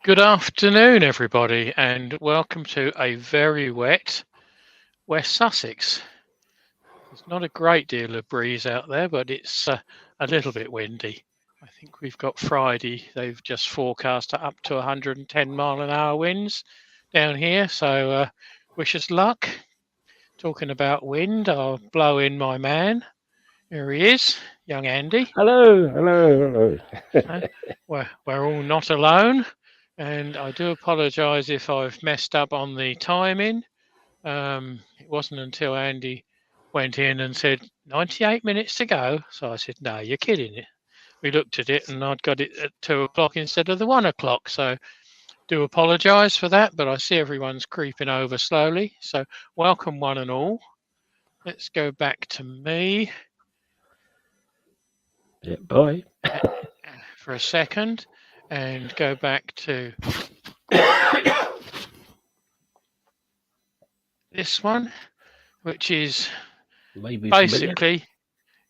Good afternoon, everybody, and welcome to a very wet West Sussex. There's not a great deal of breeze out there, but it's a little bit windy. I think we've got Friday. They've just forecast up to 110-mile-an-hour winds down here, so wish us luck. Talking about wind, I'll blow in my man. Here he is, young Andy. Hello, hello, Uh, hello. we're all not alone, and I do apologise if I've messed up on the timing. It wasn't until Andy went in and said 98 minutes to go. So I said, "No, you're kidding it." We looked at it, and I'd got it at 2 o'clock instead of the 1 o'clock. So do apologise for that, but I see everyone's creeping over slowly. So welcome one and all. Let's go back to me Yeah, bye. uh, for a second and go back to this one, which is Maybe familiar. basically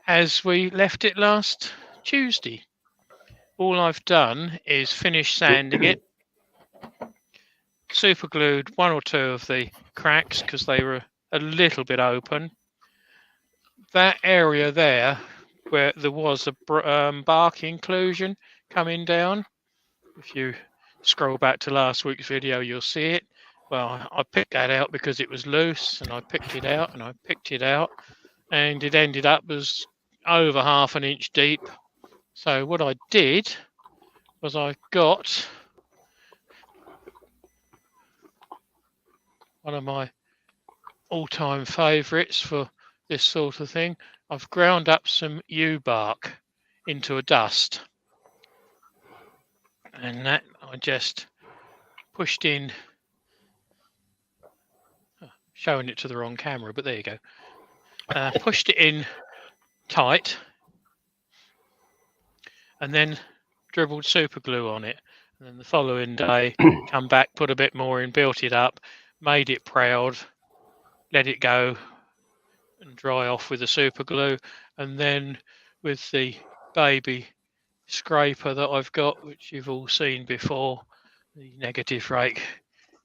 as we left it last Tuesday. All I've done is finish sanding it, super glued one or two of the cracks because they were a little bit open. That area there where there was a bark inclusion coming down, if you scroll back to last week's video, you'll see it. Well, I picked that out because it was loose, and I picked it out, and I picked it out, and it ended up as over half an inch deep. So what I did was I got one of my all-time favourites for this sort of thing. I've ground up some yew bark into a dust, and that I just pushed in, showing it to the wrong camera, but there you go. Pushed it in tight, and then dribbled super glue on it. And then the following day, come back, put a bit more in, built it up, made it proud, let it go and dry off with the super glue, and then with the baby scraper that I've got, which you've all seen before, the negative rake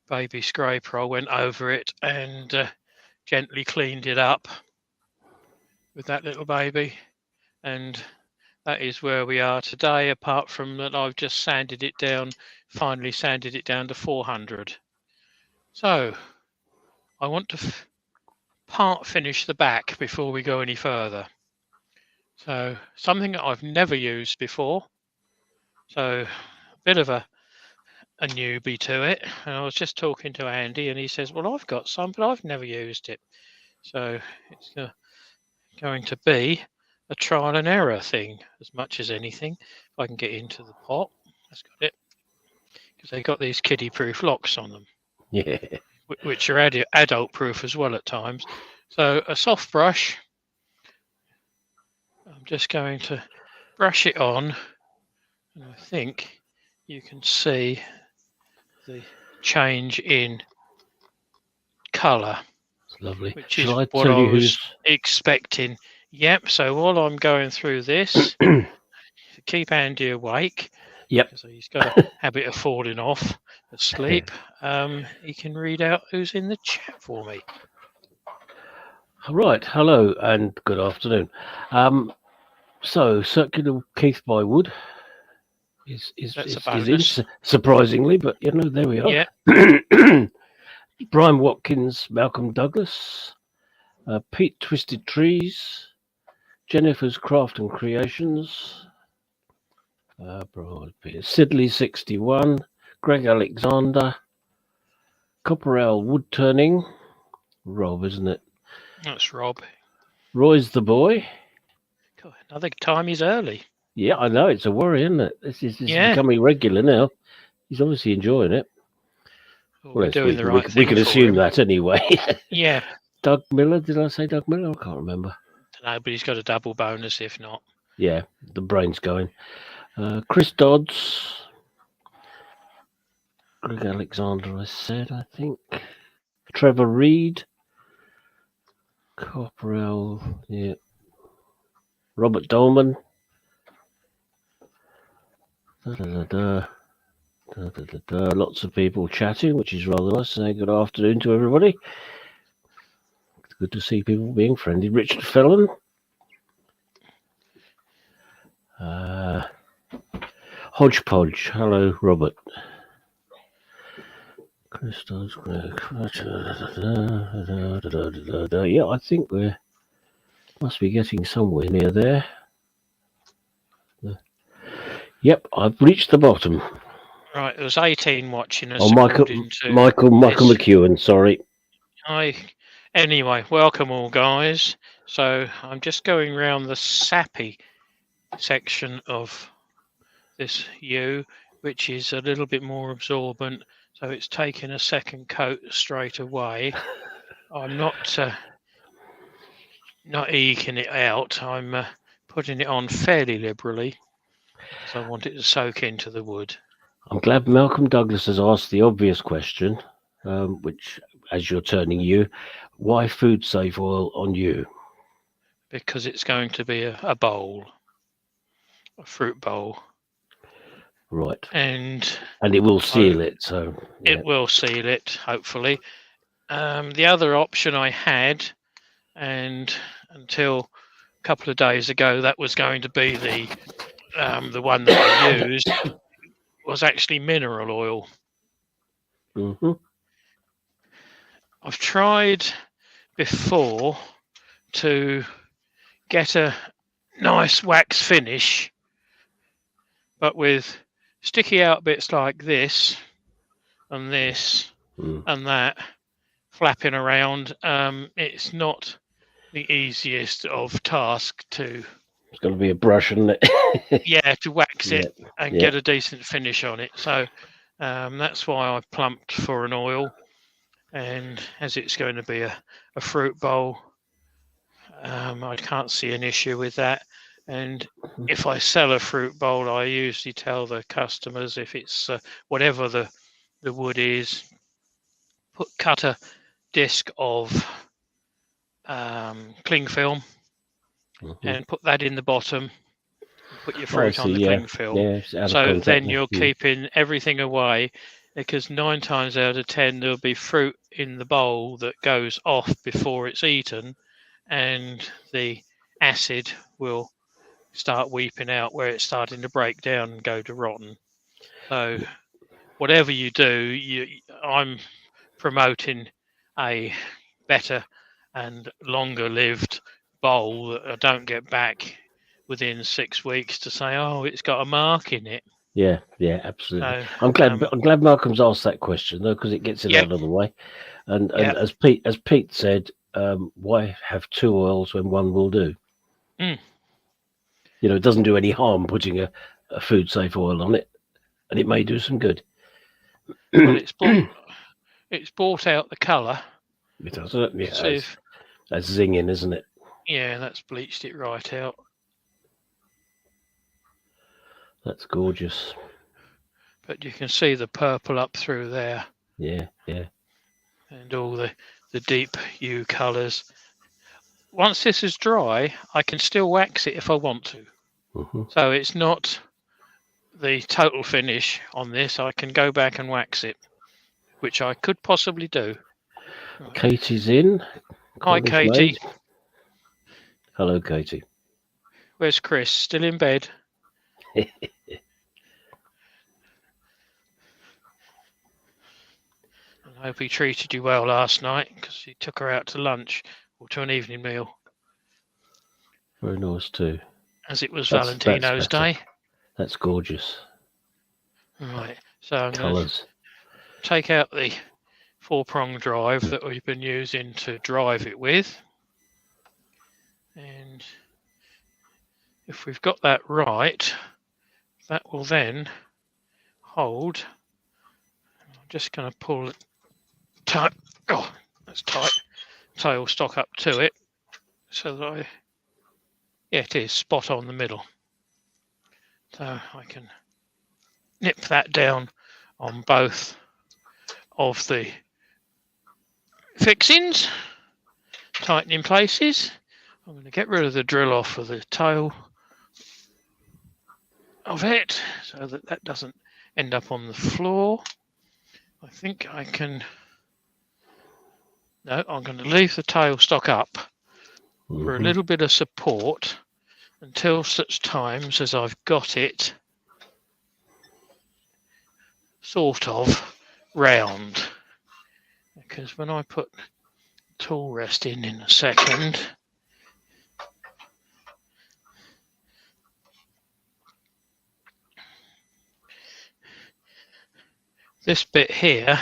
baby scraper, I went over it and gently cleaned it up with that little baby, and that is where we are today, apart from that I've just sanded it down, finally sanded it down to 400. So I want to part finish the back before we go any further. So something that I've never used before. So a bit of a newbie to it. And I was just talking to Andy, and he says, "Well, I've got some, but I've never used it." So it's going to be a trial and error thing as much as anything. If I can get into the pot, that's got it, because they've got these kiddie-proof locks on them, Yeah. which are adult-proof as well at times. So a soft brush. I'm just going to brush it on, and I think you can see the change in colour, It's lovely. which is Shall I what tell I you was who's? expecting. Yep, so while I'm going through this, to keep Andy awake, Yep. because he's got a habit of falling off asleep, he can read out who's in the chat for me. Right. Hello and good afternoon. So Circular Keith by Wood That's a is in bonus. surprisingly, but there we are. Yeah, Brian Watkins, Malcolm Douglas, Pete Twisted Trees, Jennifer's Craft and Creations, Sidley 61, Greg Alexander, Copperell Wood Turning, Rob, isn't it? that's Rob. Roy's the boy. God, another time he's early. Yeah, I know it's a worry, isn't it? This is Yeah, becoming regular now. He's obviously enjoying it. well, Well, we're yes, doing the we right we thing can for assume him. that anyway. Yeah, Doug Miller, did I say Doug Miller? I can't remember. no, but he's got a double bonus if not. Yeah, the brain's going. Chris Dodds, Greg Alexander, I said, I think. Trevor Reed, Copperell, yeah. Robert Dolman. Da, da, da, da. Lots of people chatting, which is rather nice. Say good afternoon to everybody. It's good to see people being friendly. Richard Fellon. Hodgepodge. Hello, Robert. Yeah, I think we must be getting somewhere near there. Yep, I've reached the bottom. Right, there was 18 watching us. Oh, Michael this. McEwen. Sorry. Anyway, welcome all, guys. So I'm just going round the sappy section of this yew, which is a little bit more absorbent. So it's taking a second coat straight away. I'm not eking it out. I'm putting it on fairly liberally because I want it to soak into the wood. I'm glad Malcolm Douglas has asked the obvious question, which, as you're turning yew, why food safe oil on yew? Because it's going to be a bowl, a fruit bowl. Right. And it will seal it, so... Yeah. It will seal it, hopefully. The other option I had, and until a couple of days ago, that was going to be the one that I used, was actually mineral oil. Mm-hmm. I've tried before to get a nice wax finish, but with sticky out bits like this and this and that flapping around, it's not the easiest of task to... It's going to be a brush, isn't it? Yeah, to wax it and get a decent finish on it. So that's why I plumped for an oil. And as it's going to be a fruit bowl, I can't see an issue with that. And if I sell a fruit bowl, I usually tell the customers, if it's whatever the wood is, cut a disc of cling film and put that in the bottom. Put your fruit on the cling film. So then you're keeping everything away, because 9 times out of 10 there'll be fruit in the bowl that goes off before it's eaten, and the acid will start weeping out where it's starting to break down and go to rotten. So whatever you do, I'm promoting a better and longer lived bowl that I don't get back within 6 weeks to say, oh, it's got a mark in it. Yeah, absolutely. So, I'm glad Malcolm's asked that question though, because it gets it out of the way. And as Pete said, why have 2 oils when 1 will do? You know, it doesn't do any harm putting a food safe oil on it, and it may do some good. Well, it's brought out the colour. It does, yeah. That's zinging, isn't it? Yeah, that's bleached it right out. That's gorgeous. But you can see the purple up through there. Yeah. And all the deep hue colours. Once this is dry, I can still wax it if I want to. So it's not the total finish on this. I can go back and wax it, which I could possibly do. Katie's in. Hi, Katie. Hello, Katie. Where's Chris? Still in bed? I hope he treated you well last night, because he took her out to lunch or to an evening meal. Very nice too. As it was Valentino's Day. That's gorgeous. Right, so I'm going to take out the 4-prong drive that we've been using to drive it with. And if we've got that right, that will then hold. I'm just going to pull it tight. Oh, that's tight. Tail stock up to it, so that it is spot on the middle. So I can nip that down on both of the fixings, tighten in places. I'm going to get rid of the drill off for the tail of it, so that doesn't end up on the floor. I think I can... No, I'm going to leave the tailstock up for a little bit of support until such times as I've got it sort of round. Because when I put tool rest in a second, this bit here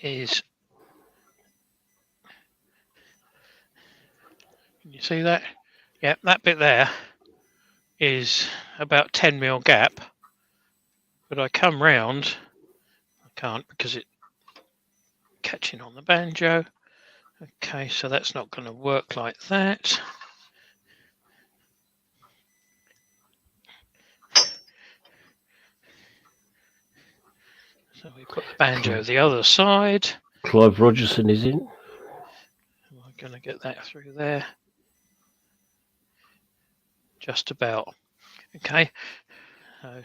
is, can you see that? Yeah, that bit there is about 10mm gap, but I come round, I can't because it's catching on the banjo. Okay, so that's not going to work like that. So we put the banjo the other side. Clive Rogerson is in. I'm going to get that through there. Just about. Okay. So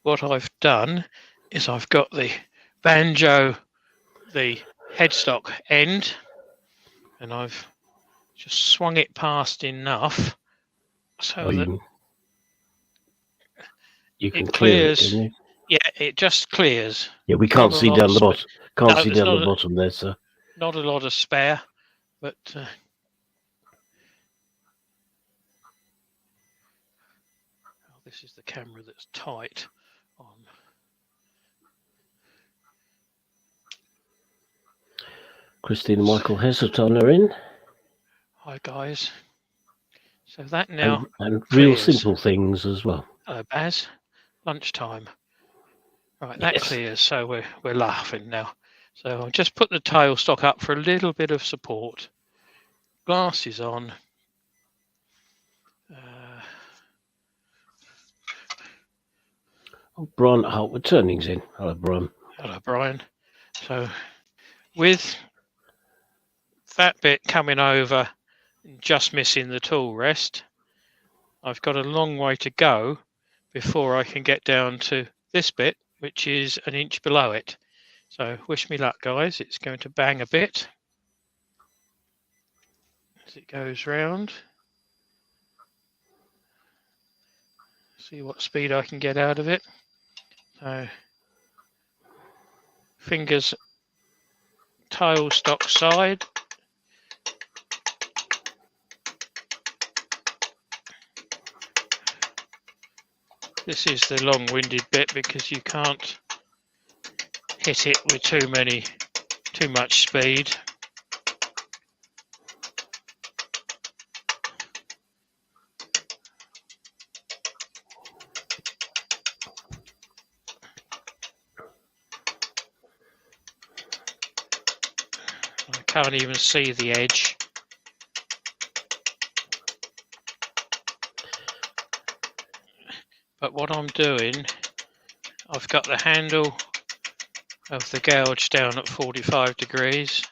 what I've done is I've got the banjo, the headstock end, and I've just swung it past enough so that you can it clears. Clear it, can you? Yeah, it just clears. Yeah, we can't see down the bottom. Can't see down the bottom there, sir. Not a lot of spare, but oh, this is the camera that's tight on. Christina Michael Heselton are in. Hi guys. So that now and clears. Real simple things as well. Hello Baz. Lunchtime. Right, that clears, so we're laughing now. So I'll just put the tailstock up for a little bit of support. Glasses on. Brian Hartwood Turning's in. Hello, Brian. Hello, Brian. So with that bit coming over, just missing the tool rest, I've got a long way to go before I can get down to this bit, which is an inch below it. So wish me luck, guys. It's going to bang a bit as it goes round. See what speed I can get out of it. So fingers tailstock side. This is the long-winded bit because you can't hit it with too much speed. I can't even see the edge. But what I'm doing, I've got the handle of the gouge down at 45 degrees.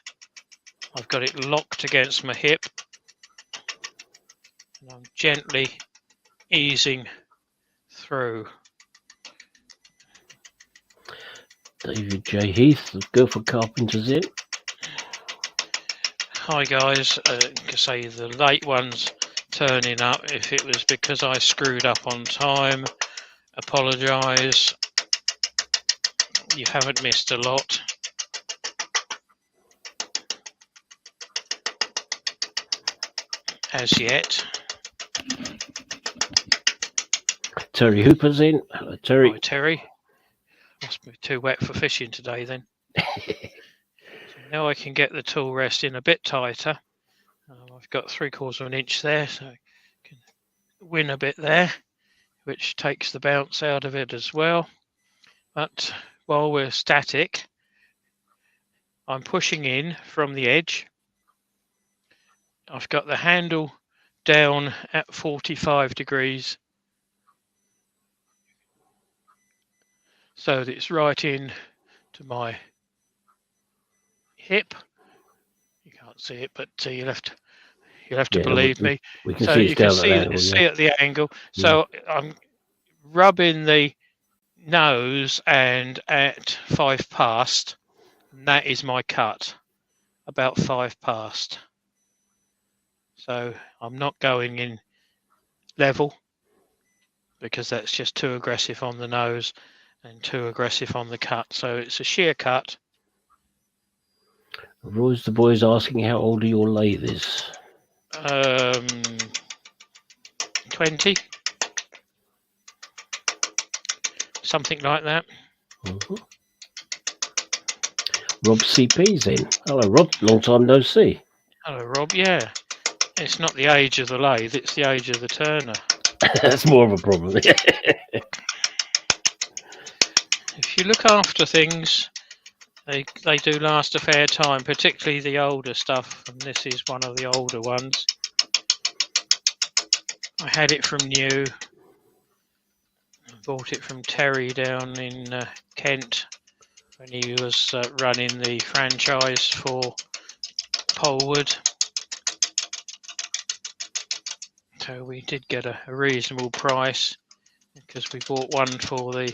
I've got it locked against my hip. And I'm gently easing through. David J. Heath, the Guildford Carpenters in. Hi guys, I can say the late ones turning up. If it was because I screwed up on time, apologise. You haven't missed a lot. As yet. Terry Hooper's in. Hello, Terry. Hi, Terry. Must be too wet for fishing today then. So now I can get the tool rest in a bit tighter. I've got 3/4 of an inch there, so I can win a bit there, which takes the bounce out of it as well. But while we're static, I'm pushing in from the edge. I've got the handle down at 45 degrees. So that it's right in to my hip. You can't see it, but you'll have to You'll have to believe me. We can see it's down at the angle. See at the angle. So I'm rubbing the nose and at 5 past, and that is my cut, about 5 past. So I'm not going in level because that's just too aggressive on the nose and too aggressive on the cut. So it's a sheer cut. Roy's the boys asking how old your lathe is. 20. Something like that. Rob CP's in. Hello, Rob. Long time no see. Hello, Rob. Yeah. It's not the age of the lathe, it's the age of the turner. That's more of a problem. If you look after things, they do last a fair time, particularly the older stuff, and this is one of the older ones. I had it from new. I bought it from Terry down in Kent when he was running the franchise for Polewood. So we did get a reasonable price because we bought one for the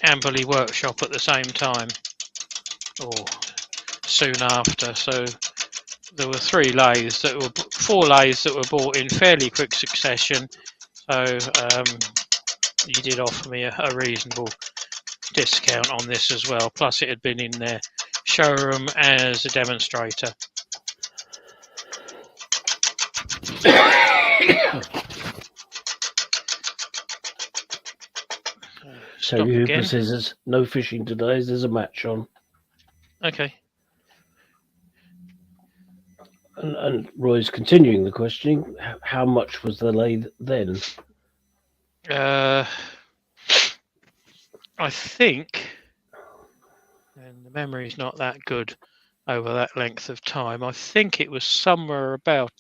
Amberley workshop at the same time, or soon after. So there were 4 lathes that were bought in fairly quick succession. So he did offer me a reasonable discount on this as well. Plus it had been in their showroom as a demonstrator. So you scissors, no fishing today. There's a match on. Okay. And Roy's continuing the questioning. How much was the lathe then? I think, and the memory's not that good over that length of time, I think it was somewhere about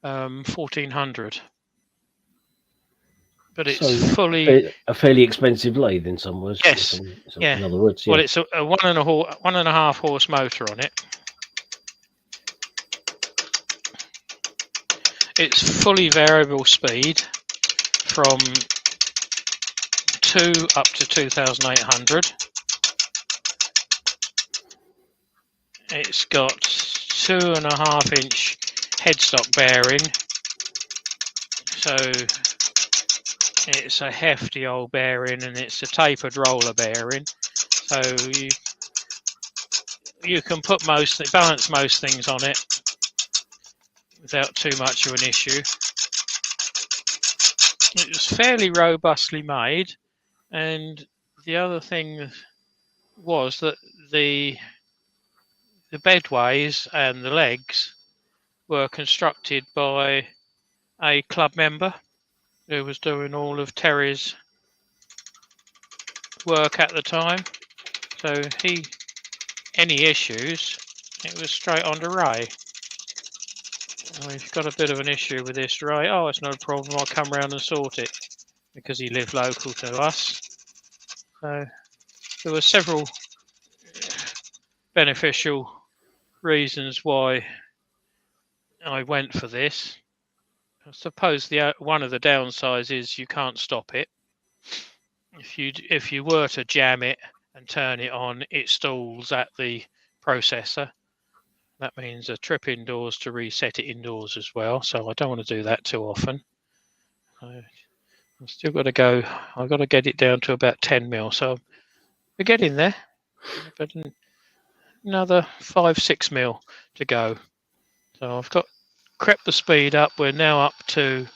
1,400. But it's fully a fairly expensive lathe in some words. Yes. In other words, Well, it's a 1.5 horse motor on it. It's fully variable speed from 2 up to 2,800. It's got 2.5 inch headstock bearing. So it's a hefty old bearing, and it's a tapered roller bearing. So you can balance most things on it without too much of an issue. It was fairly robustly made, and the other thing was that the bedways and the legs were constructed by a club member who was doing all of Terry's work at the time. So any issues, it was straight on to Ray. We've got a bit of an issue with this, Ray. Oh, it's not a problem. I'll come round and sort it, because he lived local to us. So there were several beneficial reasons why I went for this. I suppose one of the downsides is you can't stop it. If you were to jam it and turn it on, it stalls at the processor. That means a trip indoors to reset it indoors as well. So I don't want to do that too often. I've still got to go. I've got to get it down to about 10 mil. So we're getting there. But another 5-6 mil to go. So I've crept the speed up. We're now up to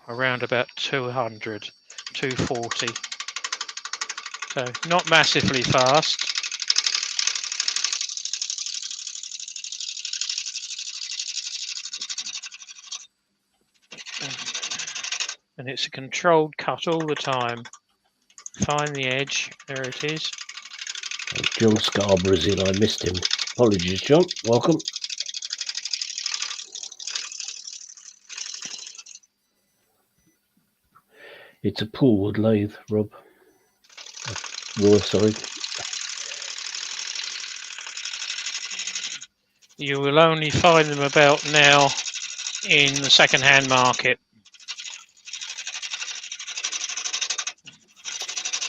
around about 200, 240. So not massively fast. And it's a controlled cut all the time. Find the edge. There it is. John Scarborough's in. I missed him. Apologies, John. Welcome. It's a Polewood lathe, Rob. Roy, sorry. you will only find them about now in the second-hand market.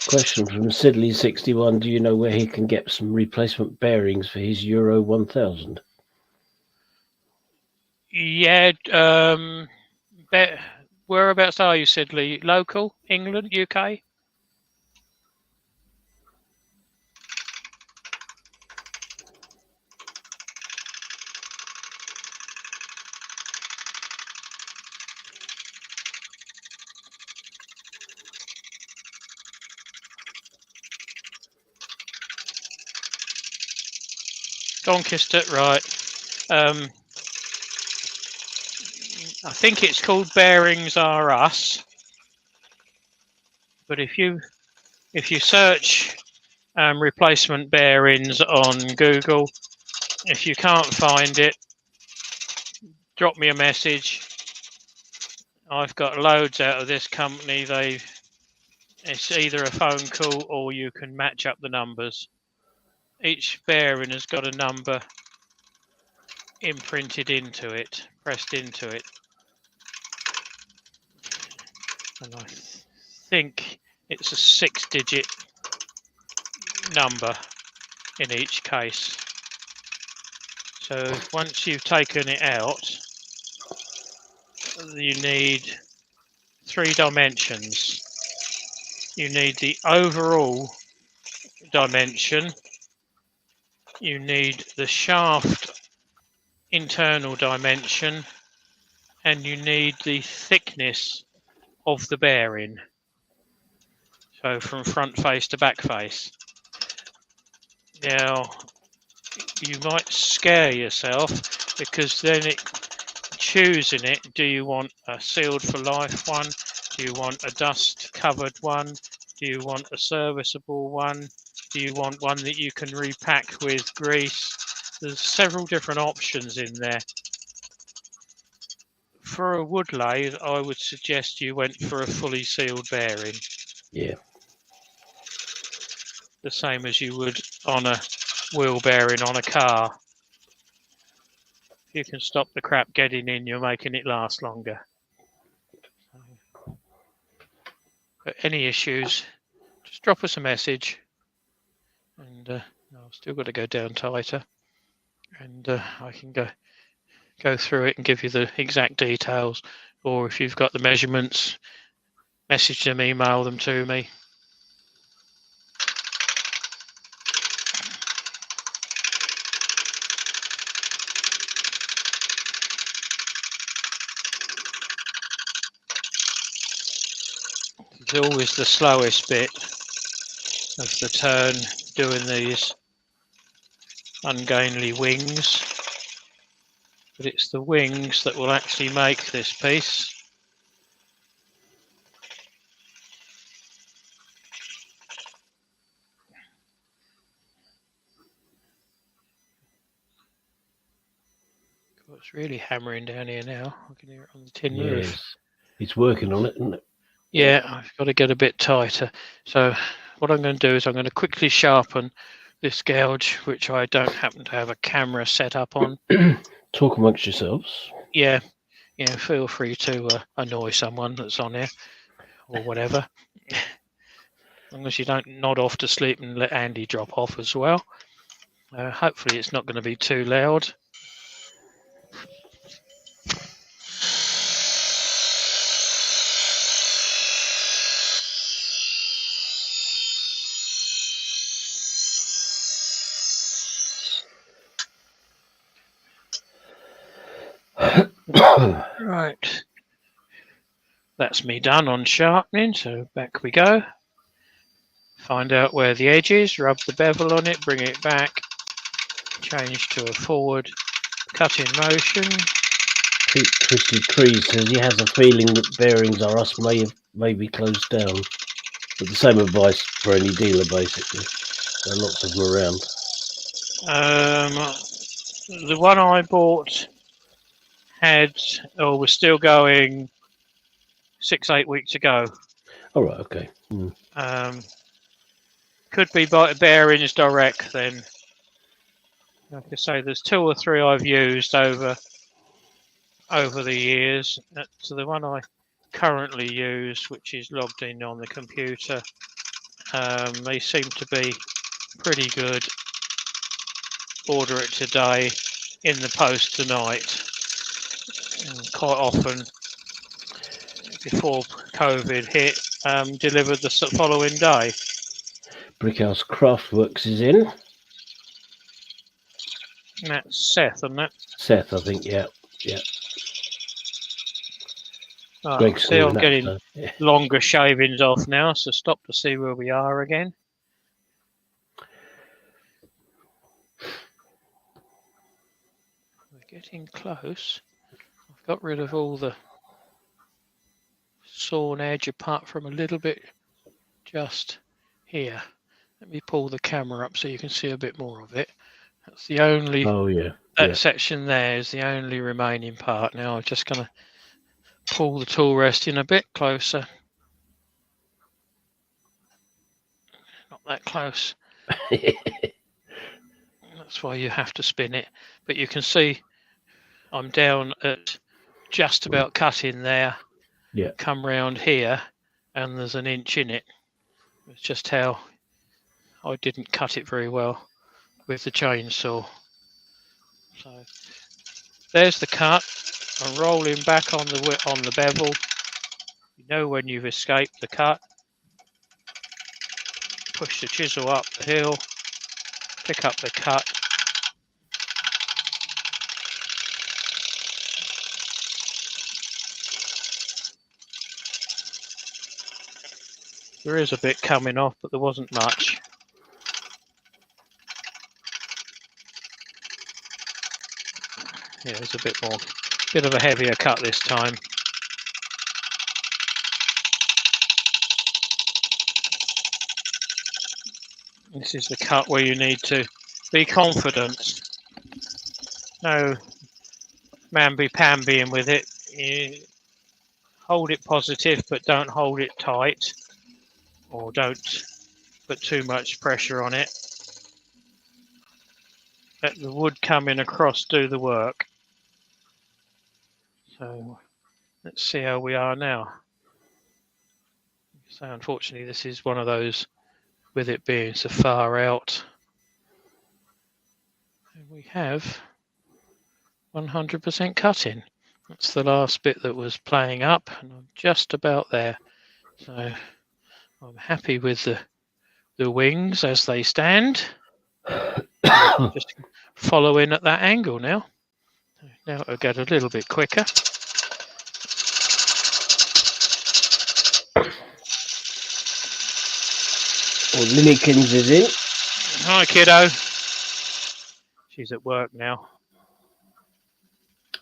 Question from Sidley61. Do you know where he can get some replacement bearings for his Euro 1000? Yeah. Whereabouts are you, Sidley? Local? England? UK? Doncaster, right. I think it's called Bearings R Us. But if you search replacement bearings on Google, if you can't find it, drop me a message. I've got loads out of this company. It's either a phone call or you can match up the numbers. Each bearing has got a number imprinted into it, pressed into it. And I think it's a 6-digit number in each case. So once you've taken it out, you need 3 dimensions. You need the overall dimension, you need the shaft internal dimension, and you need the thickness of the bearing. So from front face to back face. Now, you might scare yourself because then choosing it, do you want a sealed for life one? Do you want a dust covered one? Do you want a serviceable one? Do you want one that you can repack with grease? There's several different options in there. For a wood lathe, I would suggest you went for a fully sealed bearing. Yeah. The same as you would on a wheel bearing on a car. If you can stop the crap getting in, you're making it last longer. But any issues, just drop us a message. And I've still got to go down tighter. And I can go through it and give you the exact details. Or if you've got the measurements, message them, email them to me. It's always the slowest bit of the turn, doing these ungainly wings. But it's the wings that will actually make this piece. It's really hammering down here now. I can hear it on the tin roof. It's working on it, isn't it? Yeah, I've got to get a bit tighter. So what I'm going to do is I'm going to quickly sharpen this gouge, which I don't happen to have a camera set up on. Talk amongst yourselves. Yeah, feel free to annoy someone that's on here or whatever. As long as you don't nod off to sleep and let Andy drop off as well. Hopefully it's not going to be too loud. Right, that's me done on sharpening, so back we go. Find out where the edge is, rub the bevel on it, bring it back, change to a forward cut-in motion. Twisted Trees says he has a feeling that Bearings R Us may be closed down. But the same advice for any dealer, basically. There are lots of them around. The one I bought was still going 6-8 weeks ago. All right, okay. Could be Bearings Direct then. Like I say, there's 2 or 3 I've used over the years. So the one I currently use, which is logged in on the computer, they seem to be pretty good. Order it today, in the post tonight. And quite often, before COVID hit, delivered the following day. Brickhouse Craftworks is in. And that's Seth, isn't it? Seth, I think, yeah. Oh, see, I'm getting longer shavings off now, so stop to see where we are again. We're getting close. I've got rid of all the sawn edge apart from a little bit just here. Let me pull the camera up so you can see a bit more of it. That's the only, that section there is the only remaining part. Now I'm just going to pull the tool rest in a bit closer. Not that close. That's why you have to spin it. But you can see I'm down at just about cutting there. Yeah. Come round here and there's an inch in it. It's just how I didn't cut it very well with the chainsaw. So there's the cut. I'm rolling back on the bevel. You know when you've escaped the cut. Push the chisel up the hill. Pick up the cut. There is a bit coming off, but there wasn't much. Yeah, there's a bit more, bit of a heavier cut this time. This is the cut where you need to be confident. No mamby-pambying with it. You hold it positive, but don't hold it tight. Or don't put too much pressure on it. Let the wood coming across do the work. So let's see how we are now. So unfortunately this is one of those with it being so far out. And we have 100% cutting. That's the last bit that was playing up and I'm just about there. So I'm happy with the wings as they stand. Just follow in at that angle now. Now it'll get a little bit quicker. Well, Lillykins is in. Hi, kiddo. She's at work now.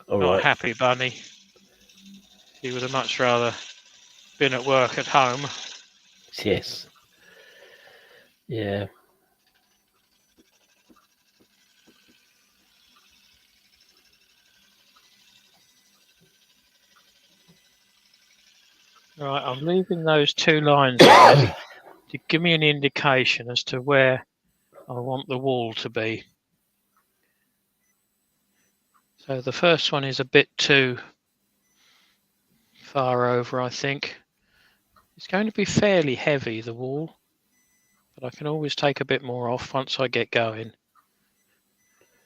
Not happy bunny. She would have much rather been at work at home. Yes. Yeah. Right, I'm leaving those 2 lines there to give me an indication as to where I want the wall to be. So the first one is a bit too far over, I think. It's going to be fairly heavy, the wall, but I can always take a bit more off once I get going.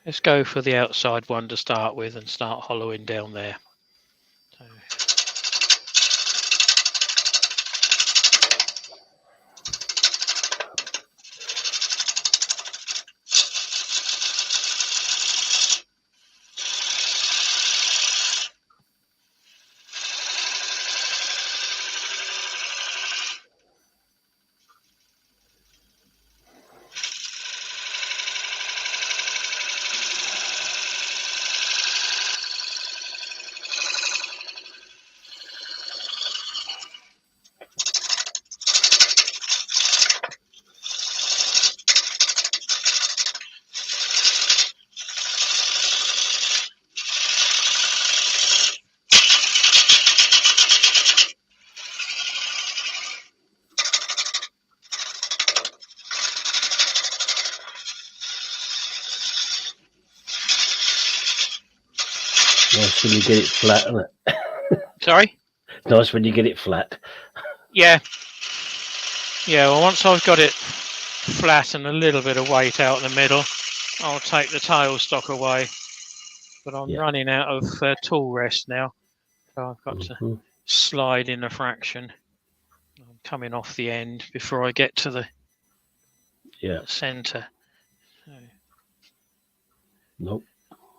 Let's go for the outside one to start with and start hollowing down there. So, nice when you get it flat, isn't it? Sorry? Nice when you get it flat. Yeah. Yeah, well, once I've got it flat and a little bit of weight out in the middle, I'll take the tailstock away. But I'm running out of tool rest now, so I've got to slide in a fraction. I'm coming off the end before I get to the centre. So, nope.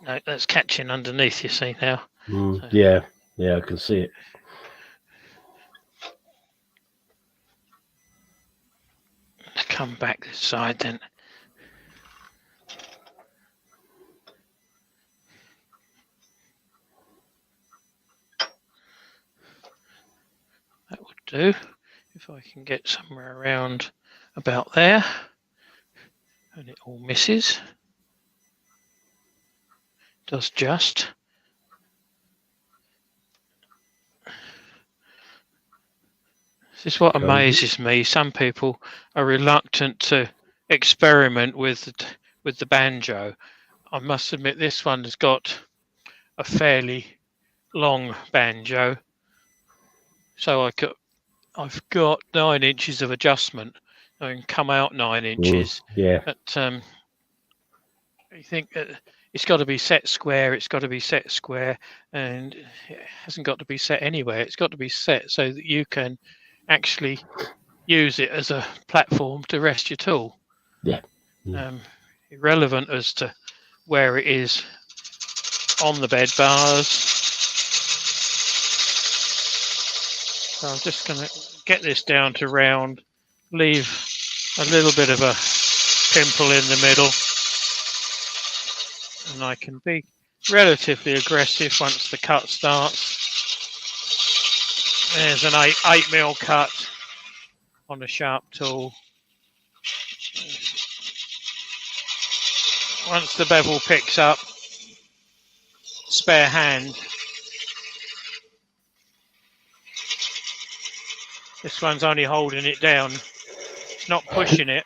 No, that's catching underneath, you see now. So. Yeah, I can see it. Come back this side then. That would do. If I can get somewhere around about there. And it all misses. Does just. This is what amazes me. Some people are reluctant to experiment with the banjo. I must admit this one has got a fairly long banjo, so I've got 9 inches of adjustment. I can come out 9 inches. But you think that it's got to be set square. It's got to be set square, and it hasn't got to be set anywhere. It's got to be set so that you can actually use it as a platform to rest your tool. Irrelevant as to where it is on the bed bars. So I'm just going to get this down to round, leave a little bit of a pimple in the middle, and I can be relatively aggressive once the cut starts. There's an 8mm cut on a sharp tool. Once the bevel picks up, spare hand. This one's only holding it down. It's not pushing it.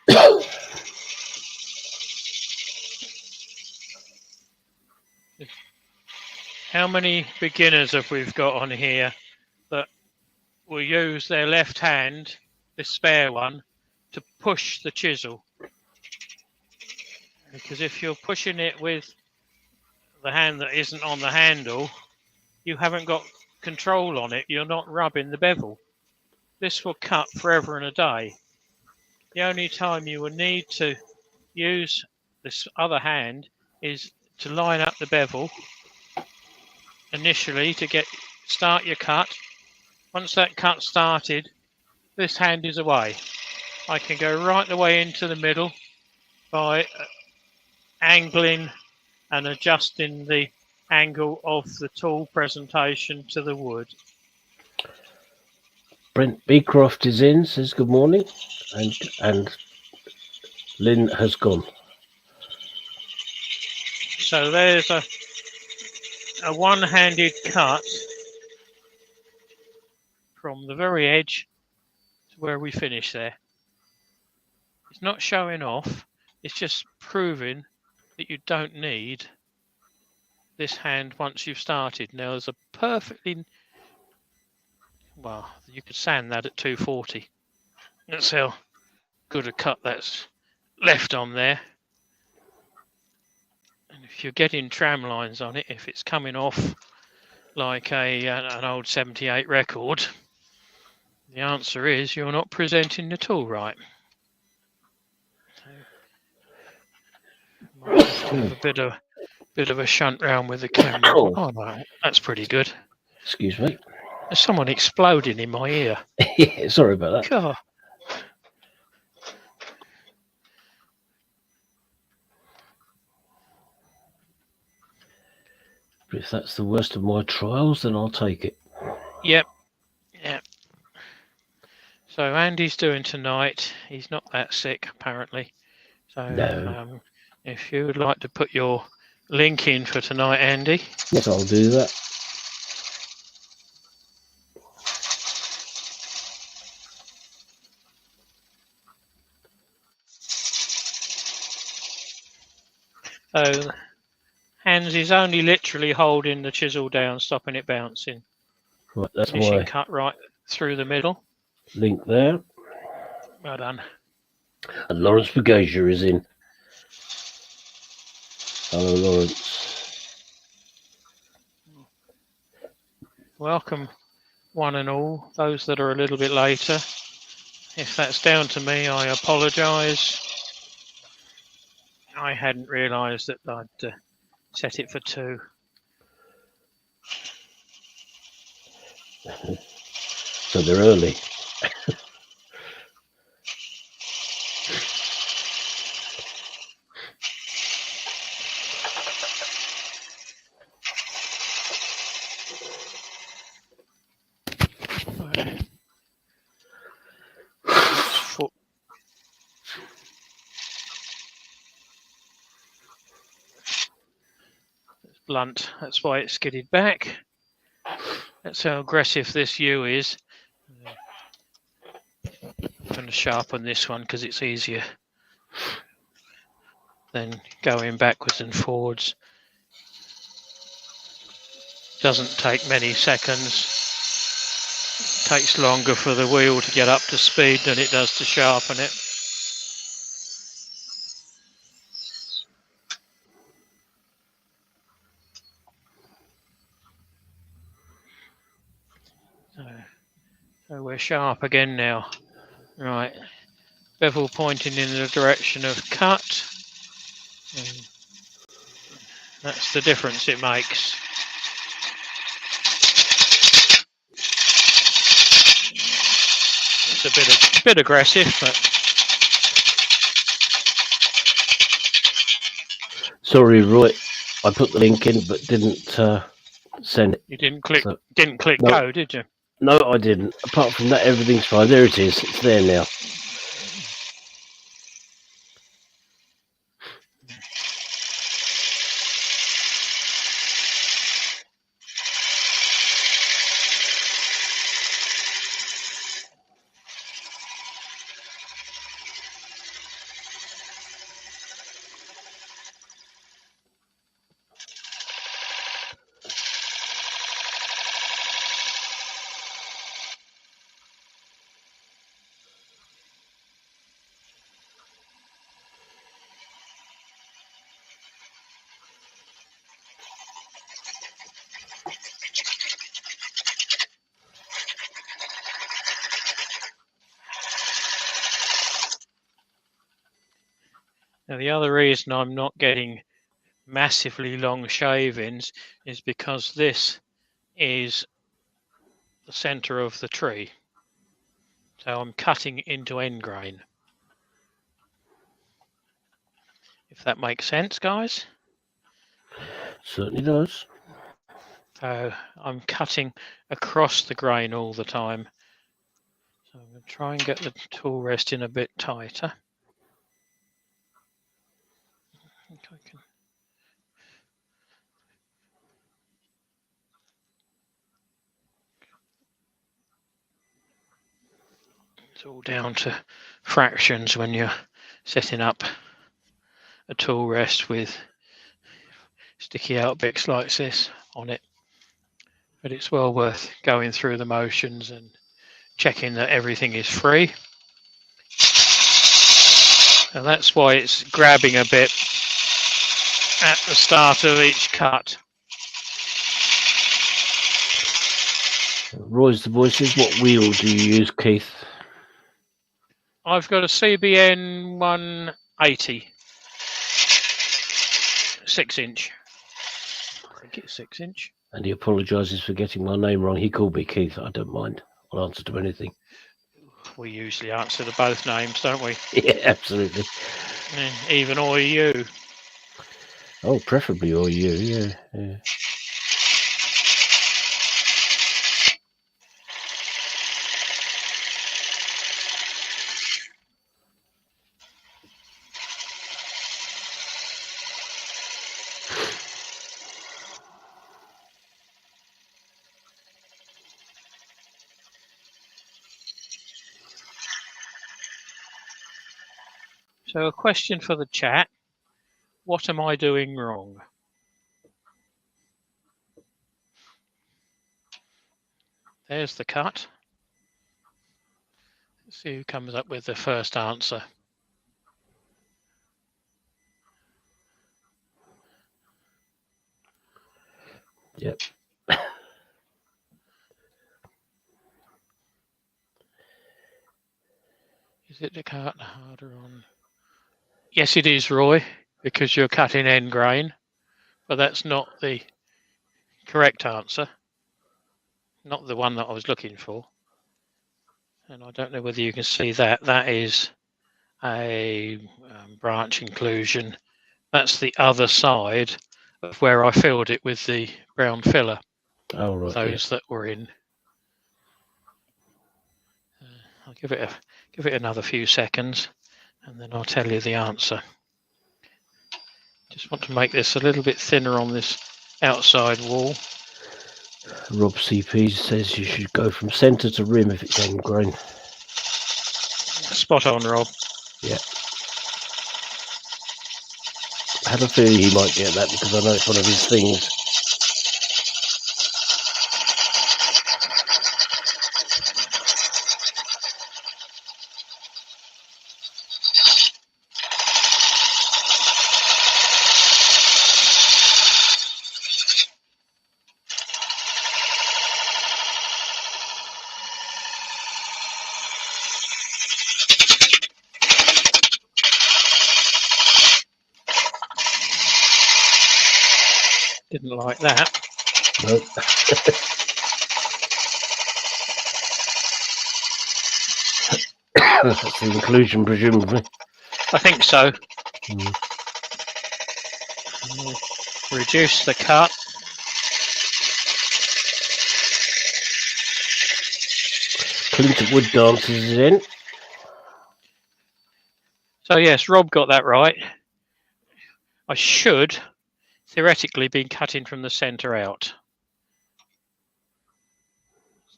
How many beginners have we got on here that will use their left hand, the spare one, to push the chisel? Because if you're pushing it with the hand that isn't on the handle, you haven't got control on it. You're not rubbing the bevel. This will cut forever and a day. The only time you will need to use this other hand is to line up the bevel initially to start your cut. Once that cut started, this hand is away. I can go right the way into the middle by angling and adjusting the angle of the tool presentation to the wood. Brent Beecroft is in, says good morning, and Lynn has gone. So there's a one-handed cut from the very edge to where we finish there. It's not showing off, it's just proving that you don't need this hand once you've started. Now there's a perfectly, well, you could sand that at 240. That's how good a cut that's left on there. And if you're getting tram lines on it, if it's coming off like an old 78 record, the answer is you're not presenting the tool right. So, might have to have a bit of a shunt round with the camera. Oh no, that's pretty good. Excuse me. There's someone exploding in my ear. Yeah, sorry about that. God. If that's the worst of my trials, then I'll take it. Yep. So Andy's doing tonight. He's not that sick, apparently. So no. If you would like to put your link in for tonight, Andy. Yes, I'll do that. So hands is only literally holding the chisel down, stopping it bouncing. Right, that's Finishing my cut right through the middle. Link there. Well done. And Lawrence Bagasia is in. Hello, Lawrence. Welcome, one and all, those that are a little bit later. If that's down to me, I apologise. I hadn't realised that I'd set it for 2. So they're early. It's blunt, that's why it skidded back. That's how aggressive this U is. I'm going to sharpen this one because it's easier than going backwards and forwards. Doesn't take many seconds. It takes longer for the wheel to get up to speed than it does to sharpen it. So we're sharp again now. Right. Bevel pointing in the direction of cut. And that's the difference it makes. It's a bit aggressive, but sorry, Roy. I put the link in, but didn't send it. You didn't click no, go, did you? No, I didn't. Apart from that, everything's fine. There it is. It's there now. Now, the other reason I'm not getting massively long shavings is because this is the center of the tree. So I'm cutting into end grain. If that makes sense, guys. Certainly does. So I'm cutting across the grain all the time. So I'm going to try and get the tool rest in a bit tighter. I think I can. It's all down to fractions when you're setting up a tool rest with sticky out bits like this on it. But it's well worth going through the motions and checking that everything is free. And that's why it's grabbing a bit at the start of each cut. Roy's the voices. What wheel do you use, Keith? I've got a CBN 180, 6-inch. I think it's 6-inch. And he apologises for getting my name wrong. He called me Keith. I don't mind. I'll answer to anything. We usually answer to both names, don't we? Yeah, absolutely. Even or you. Oh, preferably or you, yeah. So a question for the chat. What am I doing wrong? There's the cut. Let's see who comes up with the first answer. Yep. Is it the cut harder on? Yes, it is, Roy, because you're cutting end grain, but that's not the correct answer. Not the one that I was looking for. And I don't know whether you can see that. That is a branch inclusion. That's the other side of where I filled it with the brown filler. Oh, right. Those that were in. I'll give it another few seconds, and then I'll tell you the answer. Just want to make this a little bit thinner on this outside wall. Rob CP says you should go from centre to rim if it's end grain. Spot on, Rob. Yeah. I had a feeling he might get that because I know it's one of his things. Didn't like that. No. That's the inclusion, presumably. I think so. Reduce the cut. Clinton Wood dances is in. So yes, Rob got that right. I should theoretically be cutting from the centre out.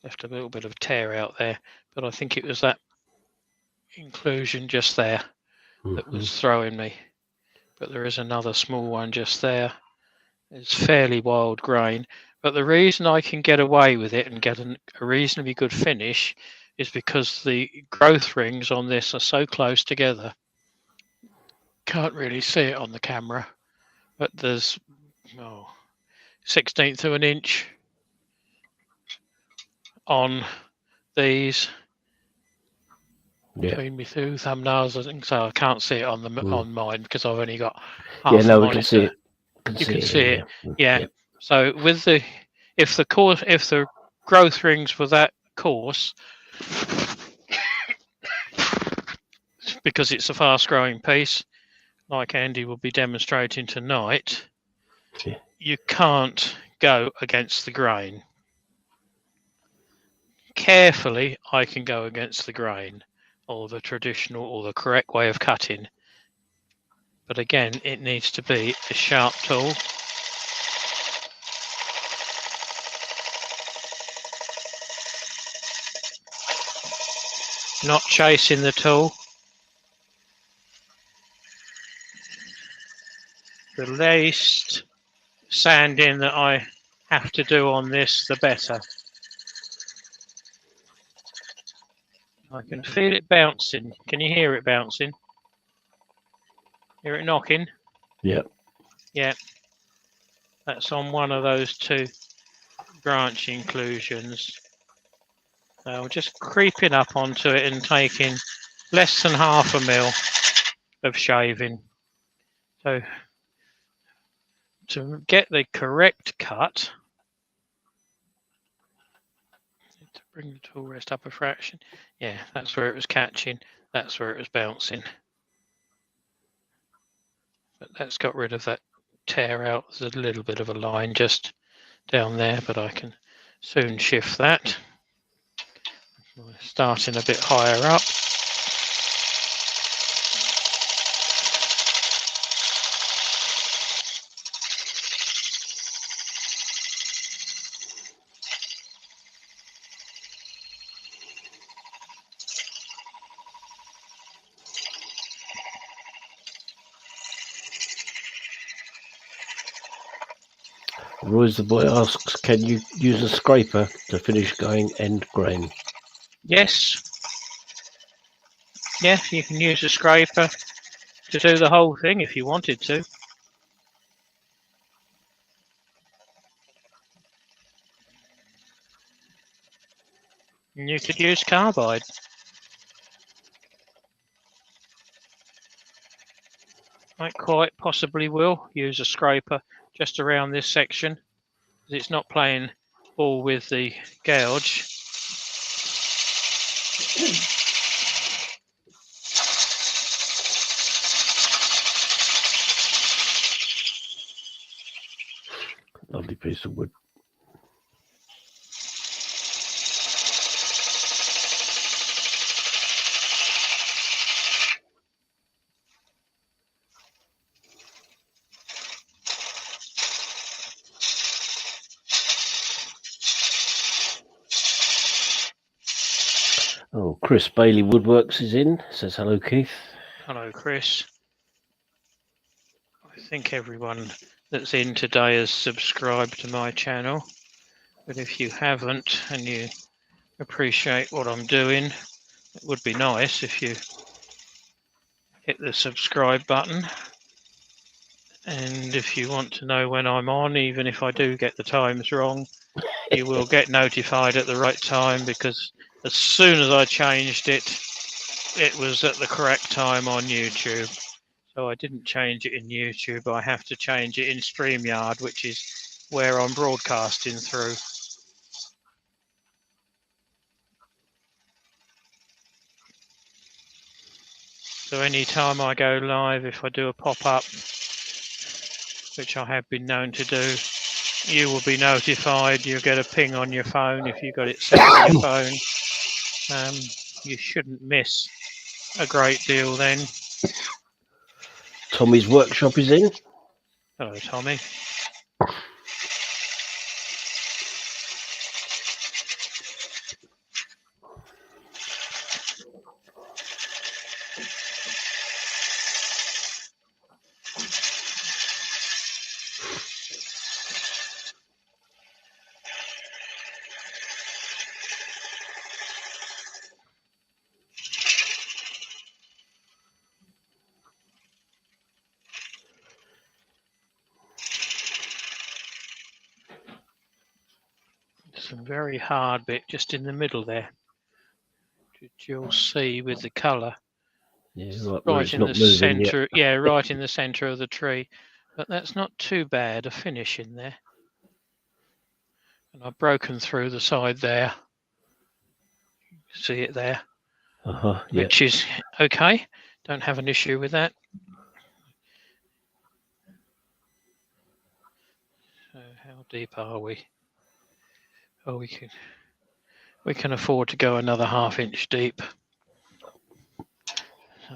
Left a little bit of tear out there, but I think it was that inclusion just there that was throwing me. But there is another small one just there. It's fairly wild grain, but the reason I can get away with it and get a reasonably good finish is because the growth rings on this are so close together. Can't really see it on the camera, but there's 1/16 of an inch on these between me two thumbnails. I think so. I can't see it on the on mine because I've only got half a monitor. We can see it. You can see it. Yeah. So with if the growth rings were that coarse, because it's a fast growing piece, like Andy will be demonstrating tonight, you can't go against the grain. Carefully, I can go against the grain, or the traditional, or the correct way of cutting. But again, it needs to be a sharp tool. Not chasing the tool. The least sanding that I have to do on this, the better. I can feel it bouncing. Can you hear it bouncing? Hear it knocking? Yeah. Yeah. That's on one of those two branch inclusions. So we're just creeping up onto it and taking less than half a mil of shaving. So to get the correct cut, to bring the tool rest up a fraction. Yeah, that's where it was catching. That's where it was bouncing. But that's got rid of that tear out. There's a little bit of a line just down there, but I can soon shift that. Starting a bit higher up. Roy's the boy asks, can you use a scraper to finish going end grain? Yes. Yeah, you can use a scraper to do the whole thing if you wanted to. And you could use carbide. I quite possibly will use a scraper just around this section, because it's not playing ball with the gouge. Lovely piece of wood. Oh, Chris Bailey Woodworks is in. Says hello, Keith. Hello, Chris. I think everyone that's in today has subscribed to my channel. But if you haven't and you appreciate what I'm doing, it would be nice if you hit the subscribe button. And if you want to know when I'm on, even if I do get the times wrong, you will get notified at the right time, because as soon as I changed it, it was at the correct time on YouTube. So I didn't change it in YouTube. I have to change it in StreamYard, which is where I'm broadcasting through. So anytime I go live, if I do a pop-up, which I have been known to do, you will be notified. You'll get a ping on your phone if you've got it set on your phone. You shouldn't miss a great deal then. Tommy's workshop is in. Hello, Tommy. Some very hard bit just in the middle there, which you'll see with the colour. Yeah, right in the centre. Yeah, right in the centre of the tree. But that's not too bad a finish in there. And I've broken through the side there. See it there? Yeah. Which is okay. Don't have an issue with that. So how deep are we? Oh, we can afford to go another ½ inch deep. So.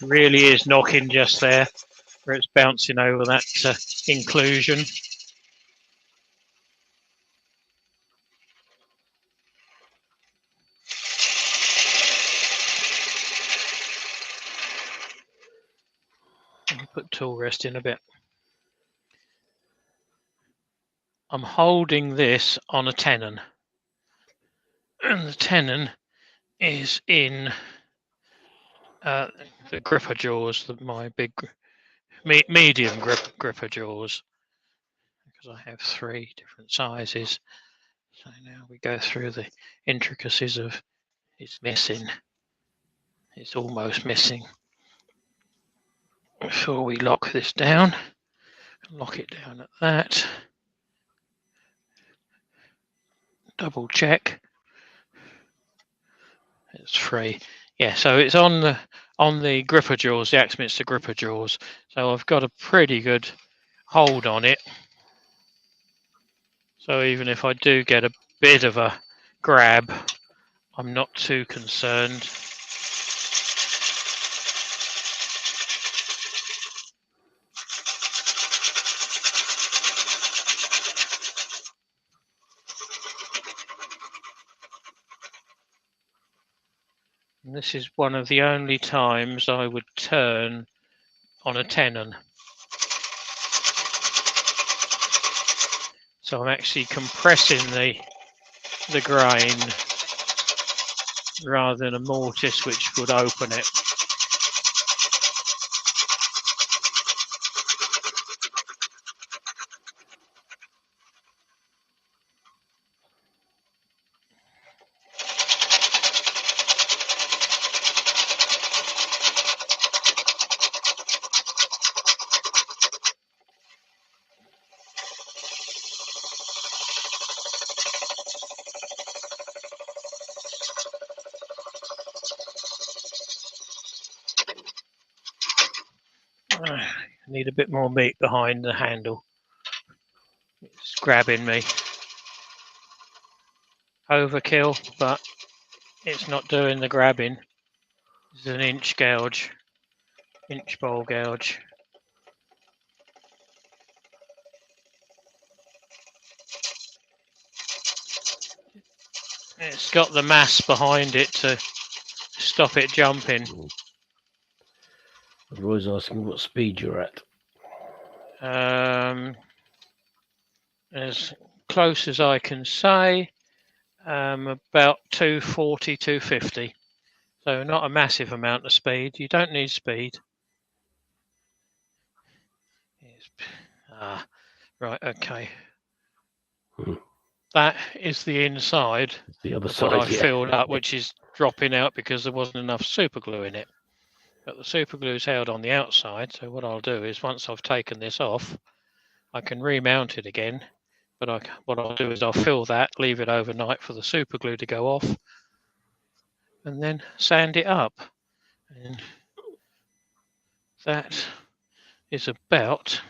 Really is knocking just there, where it's bouncing over that inclusion. Let me put tool rest in a bit. I'm holding this on a tenon, and the tenon is in the gripper jaws, my big medium gripper jaws, because I have 3 different sizes. So now we go through the intricacies of it's missing. It's almost missing. Before we lock this down, lock it down at that. Double check. It's free. Yeah, so it's on the gripper jaws, the Axminster gripper jaws. So I've got a pretty good hold on it. So even if I do get a bit of a grab, I'm not too concerned. And this is one of the only times I would turn on a tenon. So I'm actually compressing the grain rather than a mortise which would open it. I need a bit more meat behind the handle. It's grabbing me. Overkill, but it's not doing the grabbing. This is an inch gouge, inch bowl gouge. It's got the mass behind it to stop it jumping. I'm always asking what speed you're at. As close as I can say, about 240, 250. So not a massive amount of speed. You don't need speed. Right, okay. That is the inside the other of side, what I filled up, which is dropping out because there wasn't enough super glue in it. But the super glue is held on the outside, so what I'll do is once I've taken this off, I can remount it again. But what I'll do is I'll fill that, leave it overnight for the super glue to go off, and then sand it up. And that is about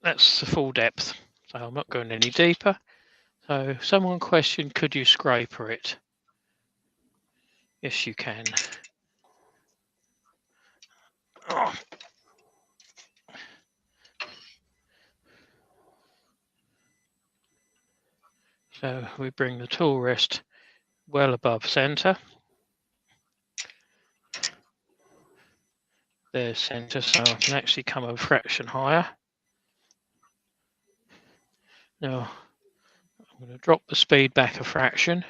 that's the full depth. So I'm not going any deeper. So someone questioned, could you scraper it? Yes, you can. Oh. So we bring the tool rest well above center. There's center, so I can actually come a fraction higher. Now I'm going to drop the speed back a fraction.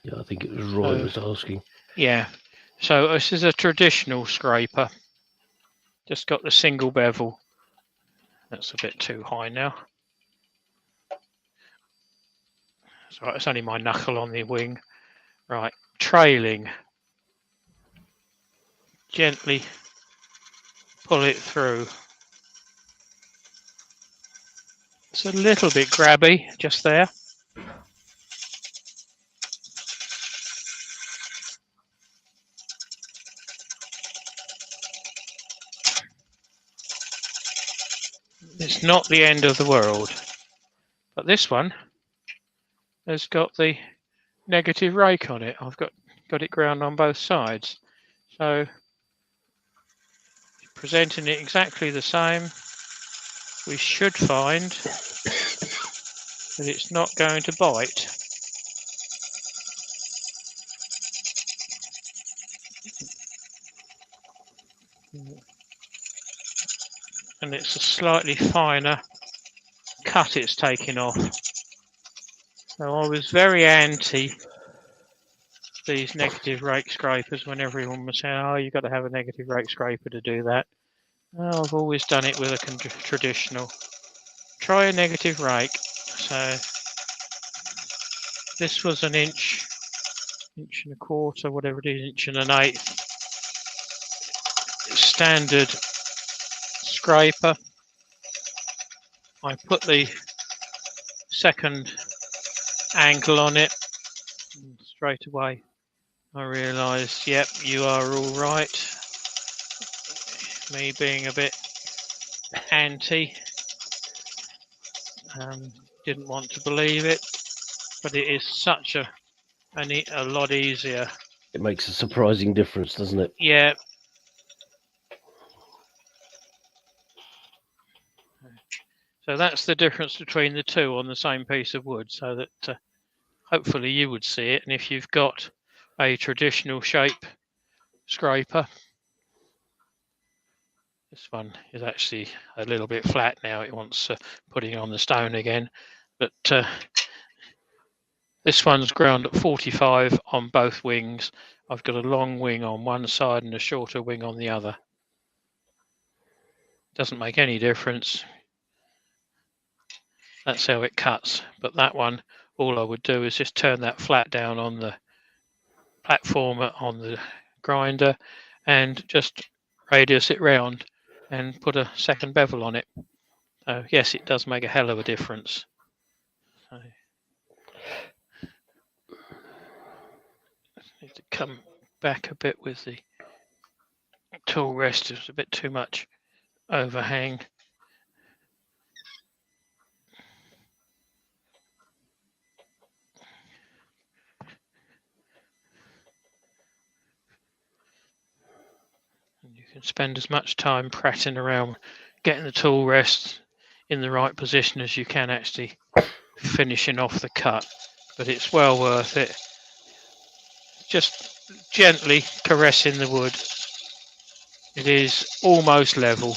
Yeah, I think it was Roy was asking. Yeah, so this is a traditional scraper. Just got the single bevel. That's a bit too high now. That's right, it's only my knuckle on the wing. Right, trailing. Gently pull it through. It's a little bit grabby just there. It's not the end of the world. But this one has got the negative rake on it. I've got it ground on both sides. So presenting it exactly the same, we should find that it's not going to bite. And it's a slightly finer cut it's taking off. So I was very anti these negative rake scrapers when everyone was saying, oh, you've got to have a negative rake scraper to do that. Oh, I've always done it with a traditional. Try a negative rake. So this was an inch and a quarter, whatever it is, inch and an eighth. Standard scraper. I put the second angle on it and straight away I realised, yep, you are all right. me being a bit anti. Didn't want to believe it, but it is such a lot easier. It makes a surprising difference, doesn't it? Yeah. So that's the difference between the two on the same piece of wood, so that hopefully you would see it. And if you've got a traditional shape scraper, this one is actually a little bit flat now. It wants putting on the stone again, but this one's ground at 45 on both wings. I've got a long wing on one side and a shorter wing on the other. Doesn't make any difference. That's how it cuts. But that one, all I would do is just turn that flat down on the platform on the grinder and just radius it round and put a second bevel on it. So yes, it does make a hell of a difference. So, need to come back a bit with the tool rest. There's a bit too much overhang. And you can spend as much time prattling around getting the tool rest in the right position as you can actually finishing off the cut, but it's well worth it. Just gently caressing the wood. It is almost level.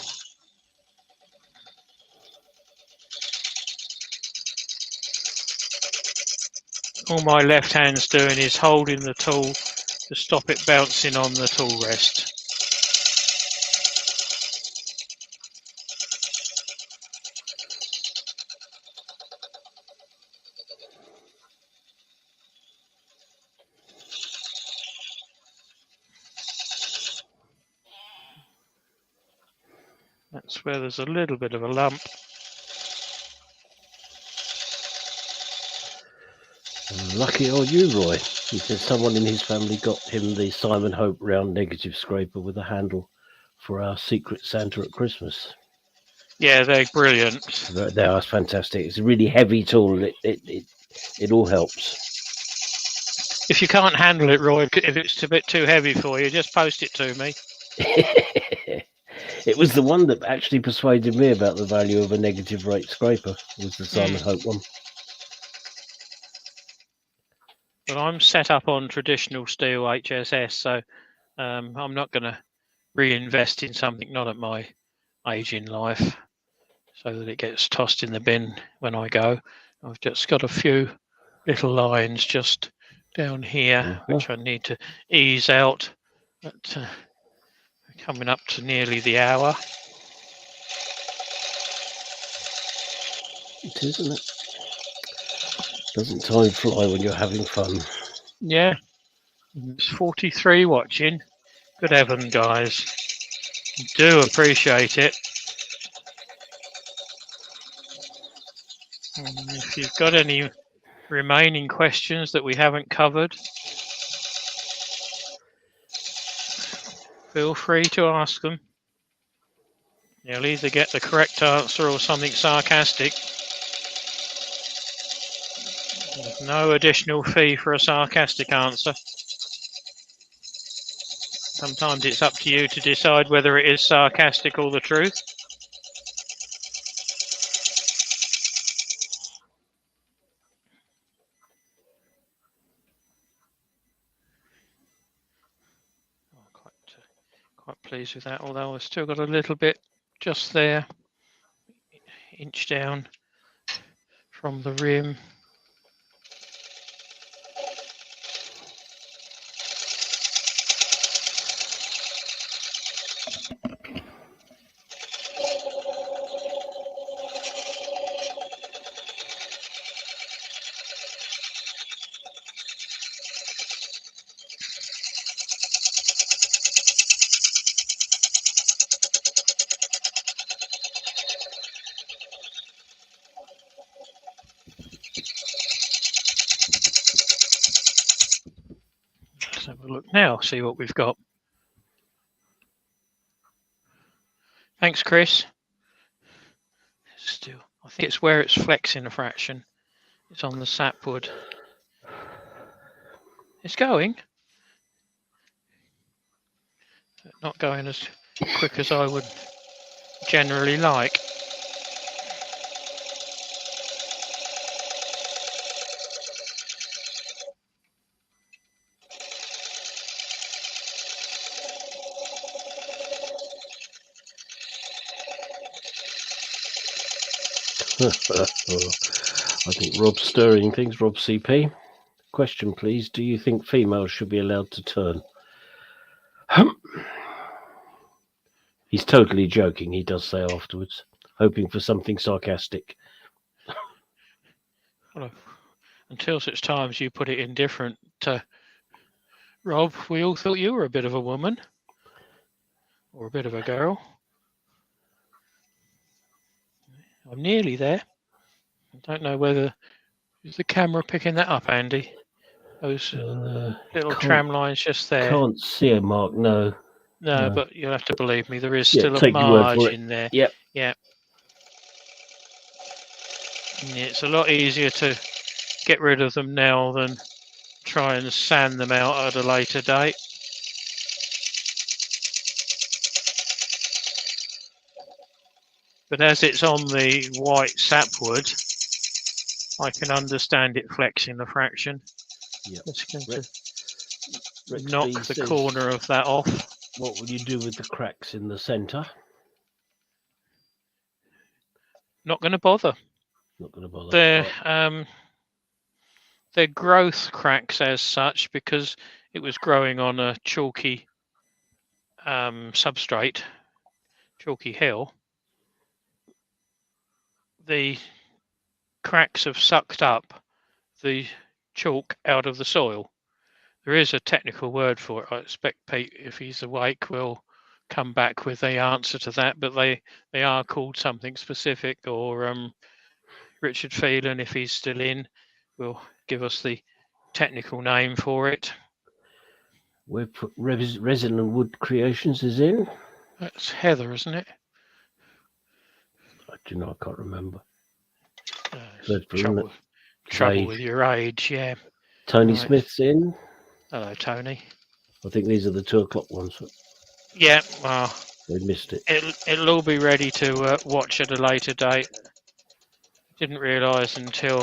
All my left hand's doing is holding the tool to stop it bouncing on the tool rest. That's where there's a little bit of a lump. Lucky old you, Roy. He says someone in his family got him the Simon Hope round negative scraper with a handle for our Secret Santa at Christmas. Yeah, they're brilliant. They are fantastic. It's a really heavy tool. It all helps. If you can't handle it, Roy, if it's a bit too heavy for you, just post it to me. It was the one that actually persuaded me about the value of a negative rate scraper, was the Simon Hope one. But I'm set up on traditional steel HSS, so I'm not going to reinvest in something not at my age in life, so that it gets tossed in the bin when I go. I've just got a few little lines just down here, which I need to ease out. But coming up to nearly the hour. It is, isn't it? Doesn't time fly when you're having fun? Yeah. It's 43 watching. Good heaven, guys. Do appreciate it. And if you've got any remaining questions that we haven't covered, feel free to ask them. You'll either get the correct answer or something sarcastic. There's no additional fee for a sarcastic answer. Sometimes it's up to you to decide whether it is sarcastic or the truth. Quite pleased with that, although I've still got a little bit just there, inch down from the rim. Let's have a look now, see what we've got. Thanks, Chris. Still, I think it's where it's flexing a fraction. It's on the sapwood. It's going. Not going as quick as I would generally like. I think Rob's stirring things. Rob CP. Question, please. Do you think females should be allowed to turn? He's totally joking, he does say afterwards, hoping for something sarcastic. Well, until such times you put it in different. Rob, we all thought you were a bit of a woman. Or a bit of a girl. I'm nearly there. I don't know whether... Is the camera picking that up, Andy? Those little tram lines just there. Can't see a mark, no. No, but you'll have to believe me, there is still a margin there. Yep. Yeah. It's a lot easier to get rid of them now than try and sand them out at a later date. But as it's on the white sapwood, I can understand it flexing a fraction. Yep. Just going to knock the corner of that off. What will you do with the cracks in the centre? Not going to bother. Not going to bother. They're growth cracks as such because it was growing on a chalky substrate, chalky hill. The cracks have sucked up the chalk out of the soil. There is a technical word for it. I expect Pete, if he's awake, will come back with the answer to that, but they are called something specific, or Richard Phelan, if he's still in, will give us the technical name for it. We've put Resin Wood Creations is in. That's Heather, isn't it? I can't remember. Trouble with your age, yeah. Tony Smith's in. Hello, Tony. I think these are the 2 o'clock ones. Yeah, well, we missed it. It'll all be ready to watch at a later date. Didn't realise until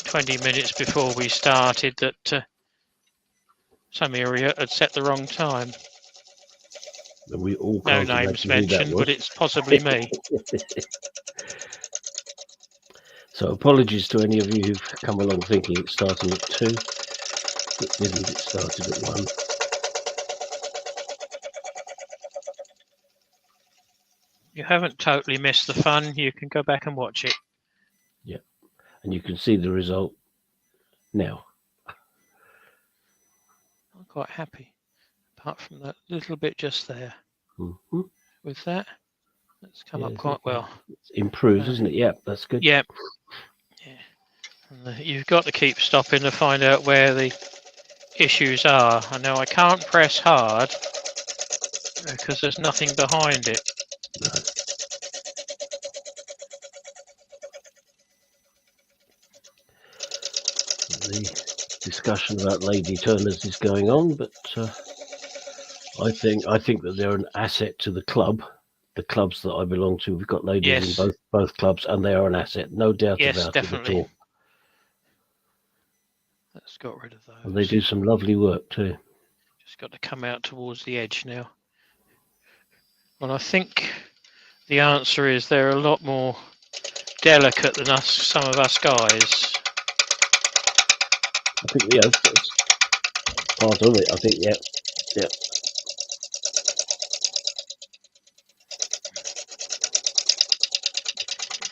20 minutes before we started that Samira had set the wrong time. And we all no names mentioned, but it's possibly me. So apologies to any of you who've come along thinking it's starting at 2. It didn't, it started at 1. You haven't totally missed the fun. You can go back and watch it. Yeah, and you can see the result now. I'm quite happy, apart from that little bit just there. Mm-hmm. With that, that's come up quite well. It's improved, isn't it? Yeah, that's good. Yeah. And you've got to keep stopping to find out where the issues are. I know I can't press hard because there's nothing behind it. No. The discussion about lady turners is going on, but I think that they're an asset to the club. The clubs that I belong to, we've got ladies in both clubs, and they are an asset, no doubt about definitely. it at all. Let's got rid of those. And they do some lovely work too. Just got to come out towards the edge now. Well, I think the answer is they're a lot more delicate than some of us guys. I think, yeah, that's part of it. I think, yeah.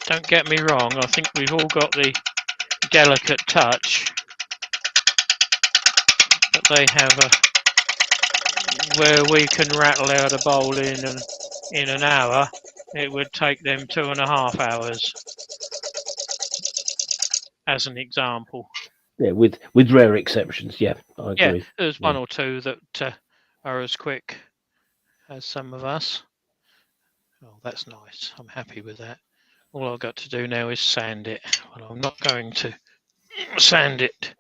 Don't get me wrong, I think we've all got the delicate touch, but they have where we can rattle out a bowl in an hour, it would take them 2.5 hours, as an example. Yeah, with rare exceptions, yeah, I agree. Yeah, there's one or two that are as quick as some of us. Oh, that's nice. I'm happy with that. All I've got to do now is sand it. Well, I'm not going to sand it.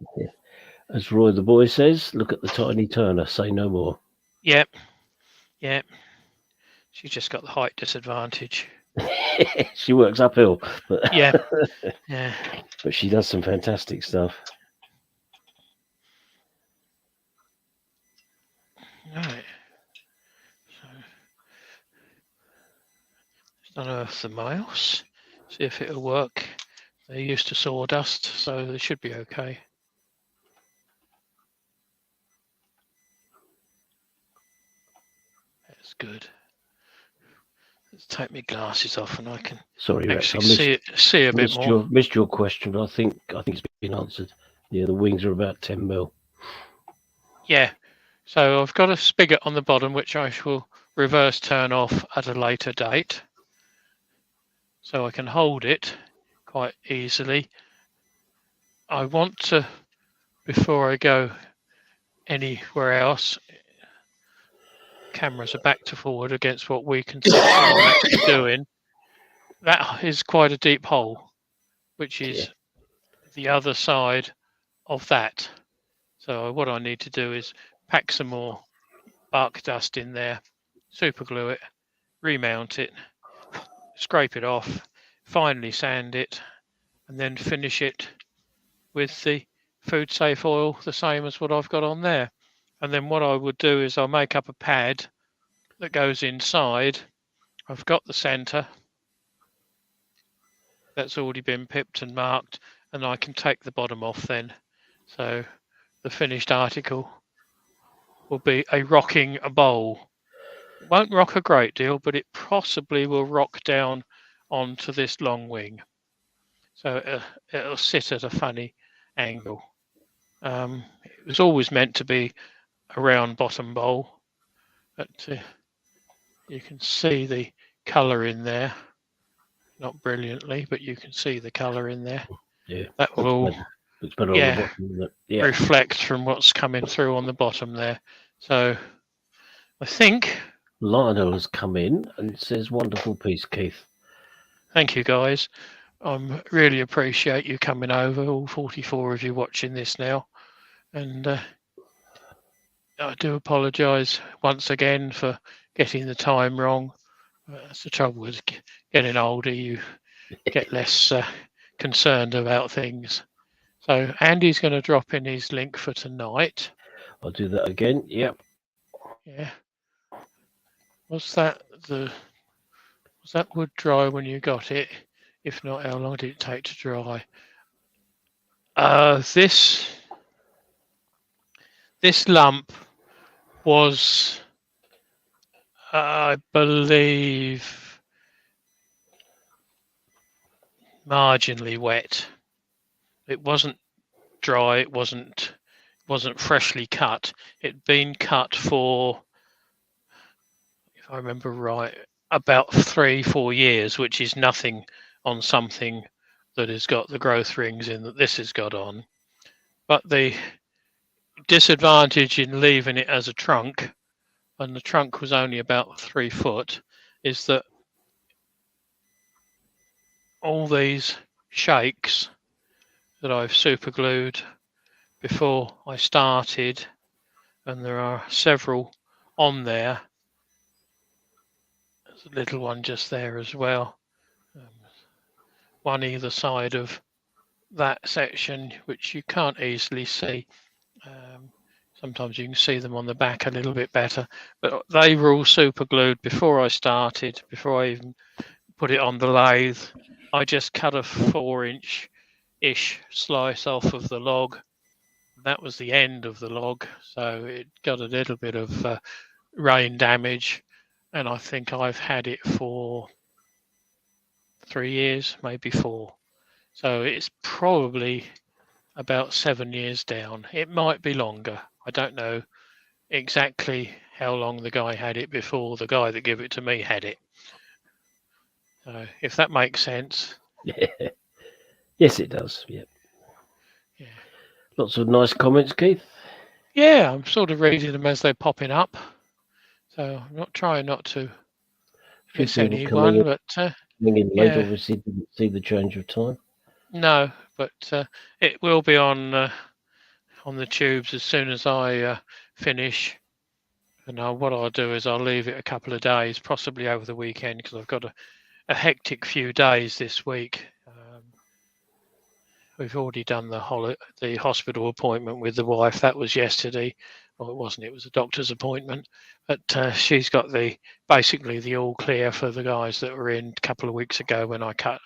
As Roy the boy says, look at the tiny turner, say no more. Yep, yep. She's just got the height disadvantage. She works uphill, but Yeah, yeah. but she does some fantastic stuff. Right. So let's unearth the mouse. See if it'll work. They're used to sawdust, so they should be okay. That's good. Let's take my glasses off and I can Sorry, Rex, I actually see a bit more. missed your question. I think it's been answered. Yeah, the wings are about 10 mil. Yeah. So I've got a spigot on the bottom which I shall reverse turn off at a later date. So I can hold it quite easily. I want to, before I go anywhere else, cameras are back to forward against what we can see I'm actually doing. That is quite a deep hole, which is the other side of that. So what I need to do is pack some more bark dust in there, super glue it, remount it, scrape it off, finally sand it, and then finish it with the food safe oil, the same as what I've got on there. And then what I would do is I'll make up a pad that goes inside. I've got the center that's already been pipped and marked, and I can take the bottom off then. So the finished article will be a rocking bowl. It won't rock a great deal, but it possibly will rock down onto this long wing. So it'll sit at a funny angle. It was always meant to be a round bottom bowl, but you can see the colour in there. Not brilliantly, but you can see the colour in there. Yeah, That will all looks better on the bottom. Yeah, reflect from what's coming through on the bottom there. So I think. Lionel has come in and says, "Wonderful piece, Keith." Thank you, guys. I really appreciate you coming over, all 44 of you watching this now. And I do apologise once again for getting the time wrong. That's the trouble with getting older, you get less concerned about things. So Andy's going to drop in his link for tonight. I'll do that again. Yep. Yeah. Was that wood dry when you got it? If not, how long did it take to dry? This lump was, I believe, marginally wet. It wasn't dry. It wasn't freshly cut. It'd been cut for, if I remember right, about 3-4 years, which is nothing on something that has got the growth rings in that this has got on. But the disadvantage in leaving it as a trunk, and the trunk was only about 3 foot, is that all these shakes that I've super glued before I started, and there are several on there. There's a little one just there as well, one either side of that section, which you can't easily see. Sometimes you can see them on the back a little bit better, but they were all super glued before I started, before I even put it on the lathe. I just cut a 4-inch-ish slice off of the log. That was the end of the log, so it got a little bit of rain damage, and I think I've had it for 3 years, maybe 4. So it's probably about 7 years down. It might be longer. I don't know exactly how long the guy had it before the guy that gave it to me had it. So if that makes sense. Yeah. Yes, it does. Yep. Yeah. Lots of nice comments, Keith. Yeah, I'm sort of reading them as they're popping up. So I'm not trying not to it's people only coming one, in, but coming in late yeah, obviously didn't see the change of time. no, but it will be on the tubes as soon as I finish. And what I'll do is I'll leave it a couple of days, possibly over the weekend, because I've got a hectic few days this week. We've already done the hospital appointment with the wife. That was yesterday. Well, it wasn't. It was a doctor's appointment. But she's got basically the all clear for the guys that were in a couple of weeks ago when I cut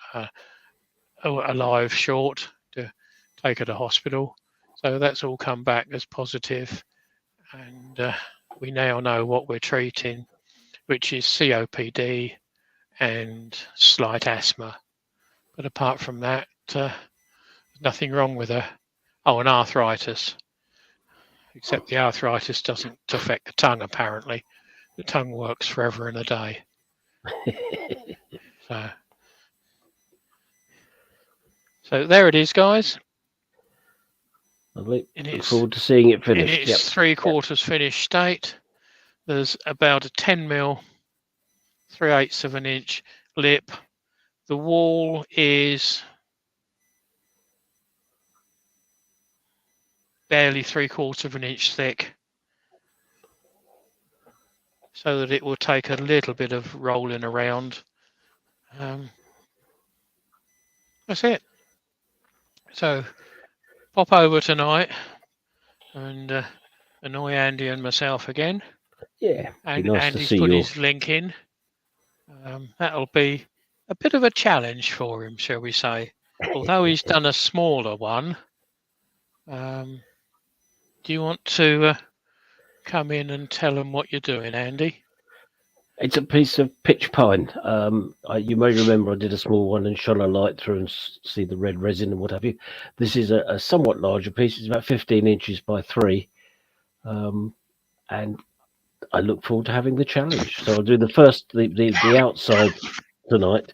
a live short to take her to hospital. So that's all come back as positive, and we now know what we're treating, which is COPD and slight asthma. But apart from that, nothing wrong with her. Oh, and arthritis. Except the arthritis doesn't affect the tongue, apparently. The tongue works forever and a day. So there it is, guys. Lovely. Look forward to seeing it finished. In its 3/4 finished state. There's about a 10mm, 3/8 of an inch lip. The wall is barely 3/4 of an inch thick, so that it will take a little bit of rolling around. That's it. So pop over tonight and annoy Andy and myself again. Yeah, and nice Andy's put his link in. That'll be a bit of a challenge for him, shall we say. Although he's done a smaller one. Do you want to come in and tell him what you're doing, Andy? It's a piece of pitch pine. You may remember I did a small one and shone a light through and see the red resin and what have you. This is a somewhat larger piece. It's about 15 inches by 3. And I look forward to having the challenge. So I'll do the outside tonight,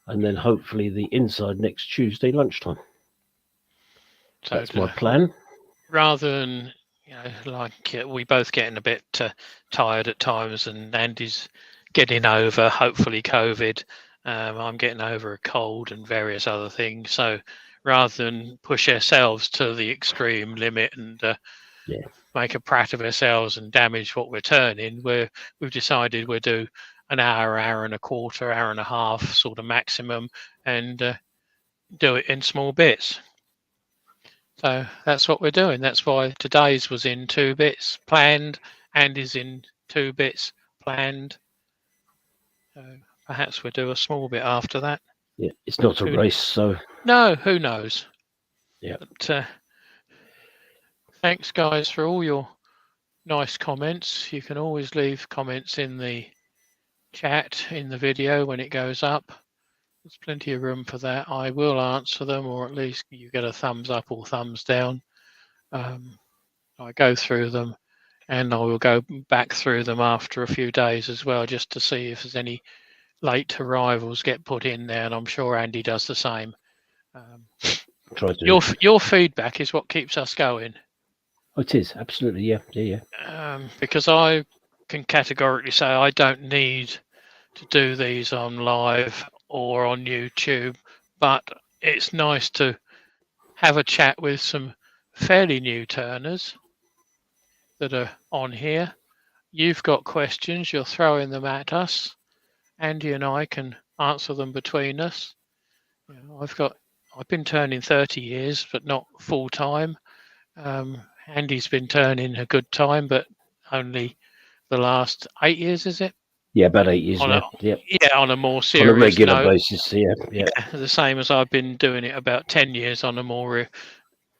and then hopefully the inside next Tuesday lunchtime. So that's my plan. Rather than, we both getting a bit tired at times, and Andy's getting over, hopefully, COVID. I'm getting over a cold and various other things. So rather than push ourselves to the extreme limit and make a prat of ourselves and damage what we're turning, we've decided we'll do an hour, hour and a quarter, hour and a half sort of maximum, and do it in small bits. So that's what we're doing. That's why today's was in 2 bits planned, and is in 2 bits planned. So perhaps we'll do a small bit after that. Yeah, it's not a race, so no, who knows? Yeah. But thanks, guys, for all your nice comments. You can always leave comments in the chat in the video when it goes up. There's plenty of room for that. I will answer them, or at least you get a thumbs up or thumbs down. I go through them, and I will go back through them after a few days as well, just to see if there's any late arrivals get put in there, and I'm sure Andy does the same. Your feedback is what keeps us going. Oh, it is, absolutely, yeah. Because I can categorically say I don't need to do these on live or on YouTube, but it's nice to have a chat with some fairly new turners that are on here. You've got questions, you're throwing them at us. Andy and I can answer them between us. I've been turning 30 years, but not full time. Andy's been turning a good time, but only the last 8 years, is it? Yeah, about 8 years now. Yeah, on a more serious, on a regular basis. Yeah, the same as I've been doing it about 10 years on a more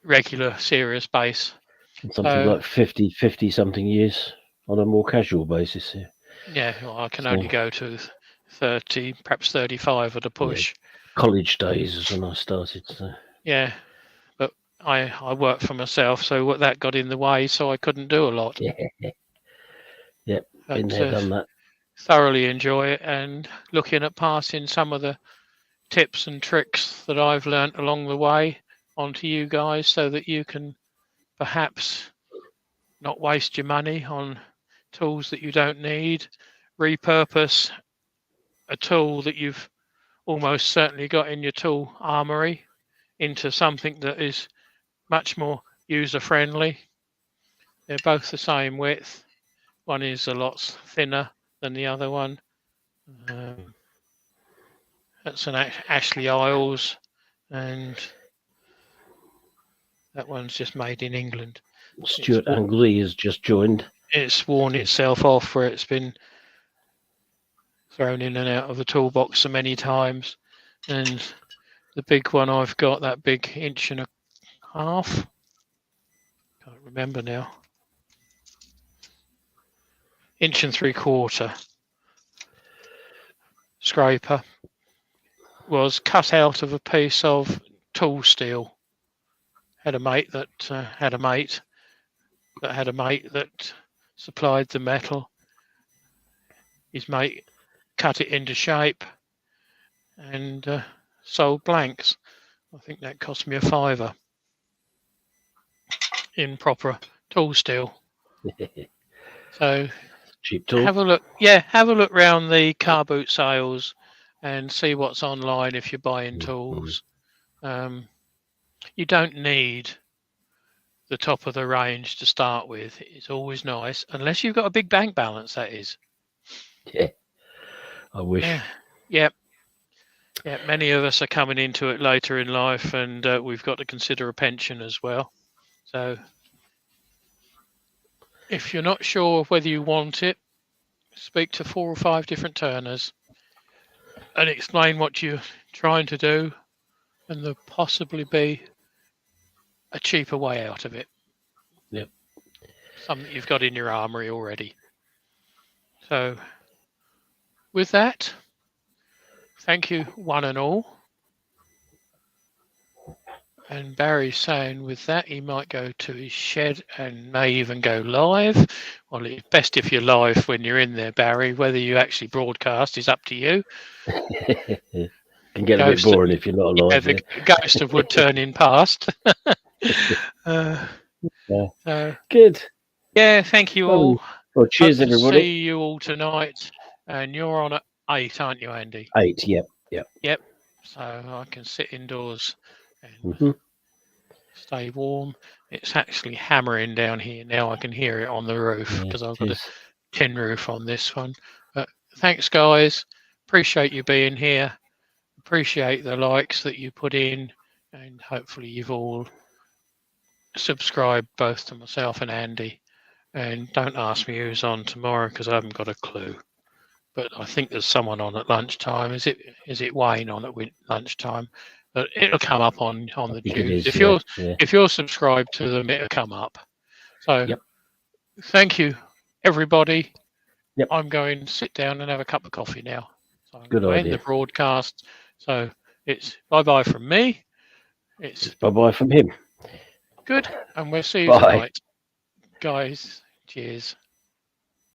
regular, serious base. Something like 50 something years on a more casual basis. Yeah, well, I can only go to 30, perhaps 35 at a push. Yeah, college days is when I started. So. Yeah, but I worked for myself, so that got in the way, so I couldn't do a lot. Yeah, been there, done that. Thoroughly enjoy it, and looking at passing some of the tips and tricks that I've learnt along the way onto you guys, so that you can perhaps not waste your money on tools that you don't need, repurpose a tool that you've almost certainly got in your tool armory into something that is much more user friendly. They're both the same width. One is a lot thinner than the other one. That's an Ashley Isles, and that one's just made in England. Stuart Angley has just joined. It's worn itself off where it's been thrown in and out of the toolbox so many times. And the big one I've got, that big 1.5 inches, can't remember now, 1.75 inches scraper, was cut out of a piece of tool steel. Had a mate that had a mate that supplied the metal. His mate cut it into shape and sold blanks. I think that cost me £5 in proper tool steel. So cheap tool. Have a look. Yeah, have a look round the car boot sales and see what's online if you're buying tools. You don't need the top of the range to start with. It's always nice, unless you've got a big bank balance, that is. Yeah, I wish. Yeah. Many of us are coming into it later in life, and we've got to consider a pension as well. So if you're not sure whether you want it, speak to 4 or 5 different turners and explain what you're trying to do, and there'll possibly be a cheaper way out of it. Yep. Something you've got in your armory already. So with that, thank you one and all. And Barry's saying with that he might go to his shed and may even go live. Well, it's best if you're live when you're in there, Barry. Whether you actually broadcast is up to you. Can get a bit boring if you're not alive. Yeah, the ghost of wood turning past. Good. Yeah, thank you all. Well, cheers, everybody. See you all tonight. And you're on at 8, aren't you, Andy? 8, yep. So I can sit indoors and stay warm. It's actually hammering down here now. I can hear it on the roof because I've got a tin roof on this one. But thanks, guys. Appreciate you being here. Appreciate the likes that you put in, and hopefully you've all subscribed both to myself and Andy. And don't ask me who's on tomorrow because I haven't got a clue. But I think there's someone on at lunchtime. Is it Wayne on at lunchtime? But it'll come up on the tubes. If you're subscribed to them, it'll come up. So thank you, everybody. Yep. I'm going to sit down and have a cup of coffee now. So I'm Good going to idea. end the broadcast. So it's bye-bye from me. It's bye-bye from him. Good. And we'll see you tonight. Guys, cheers.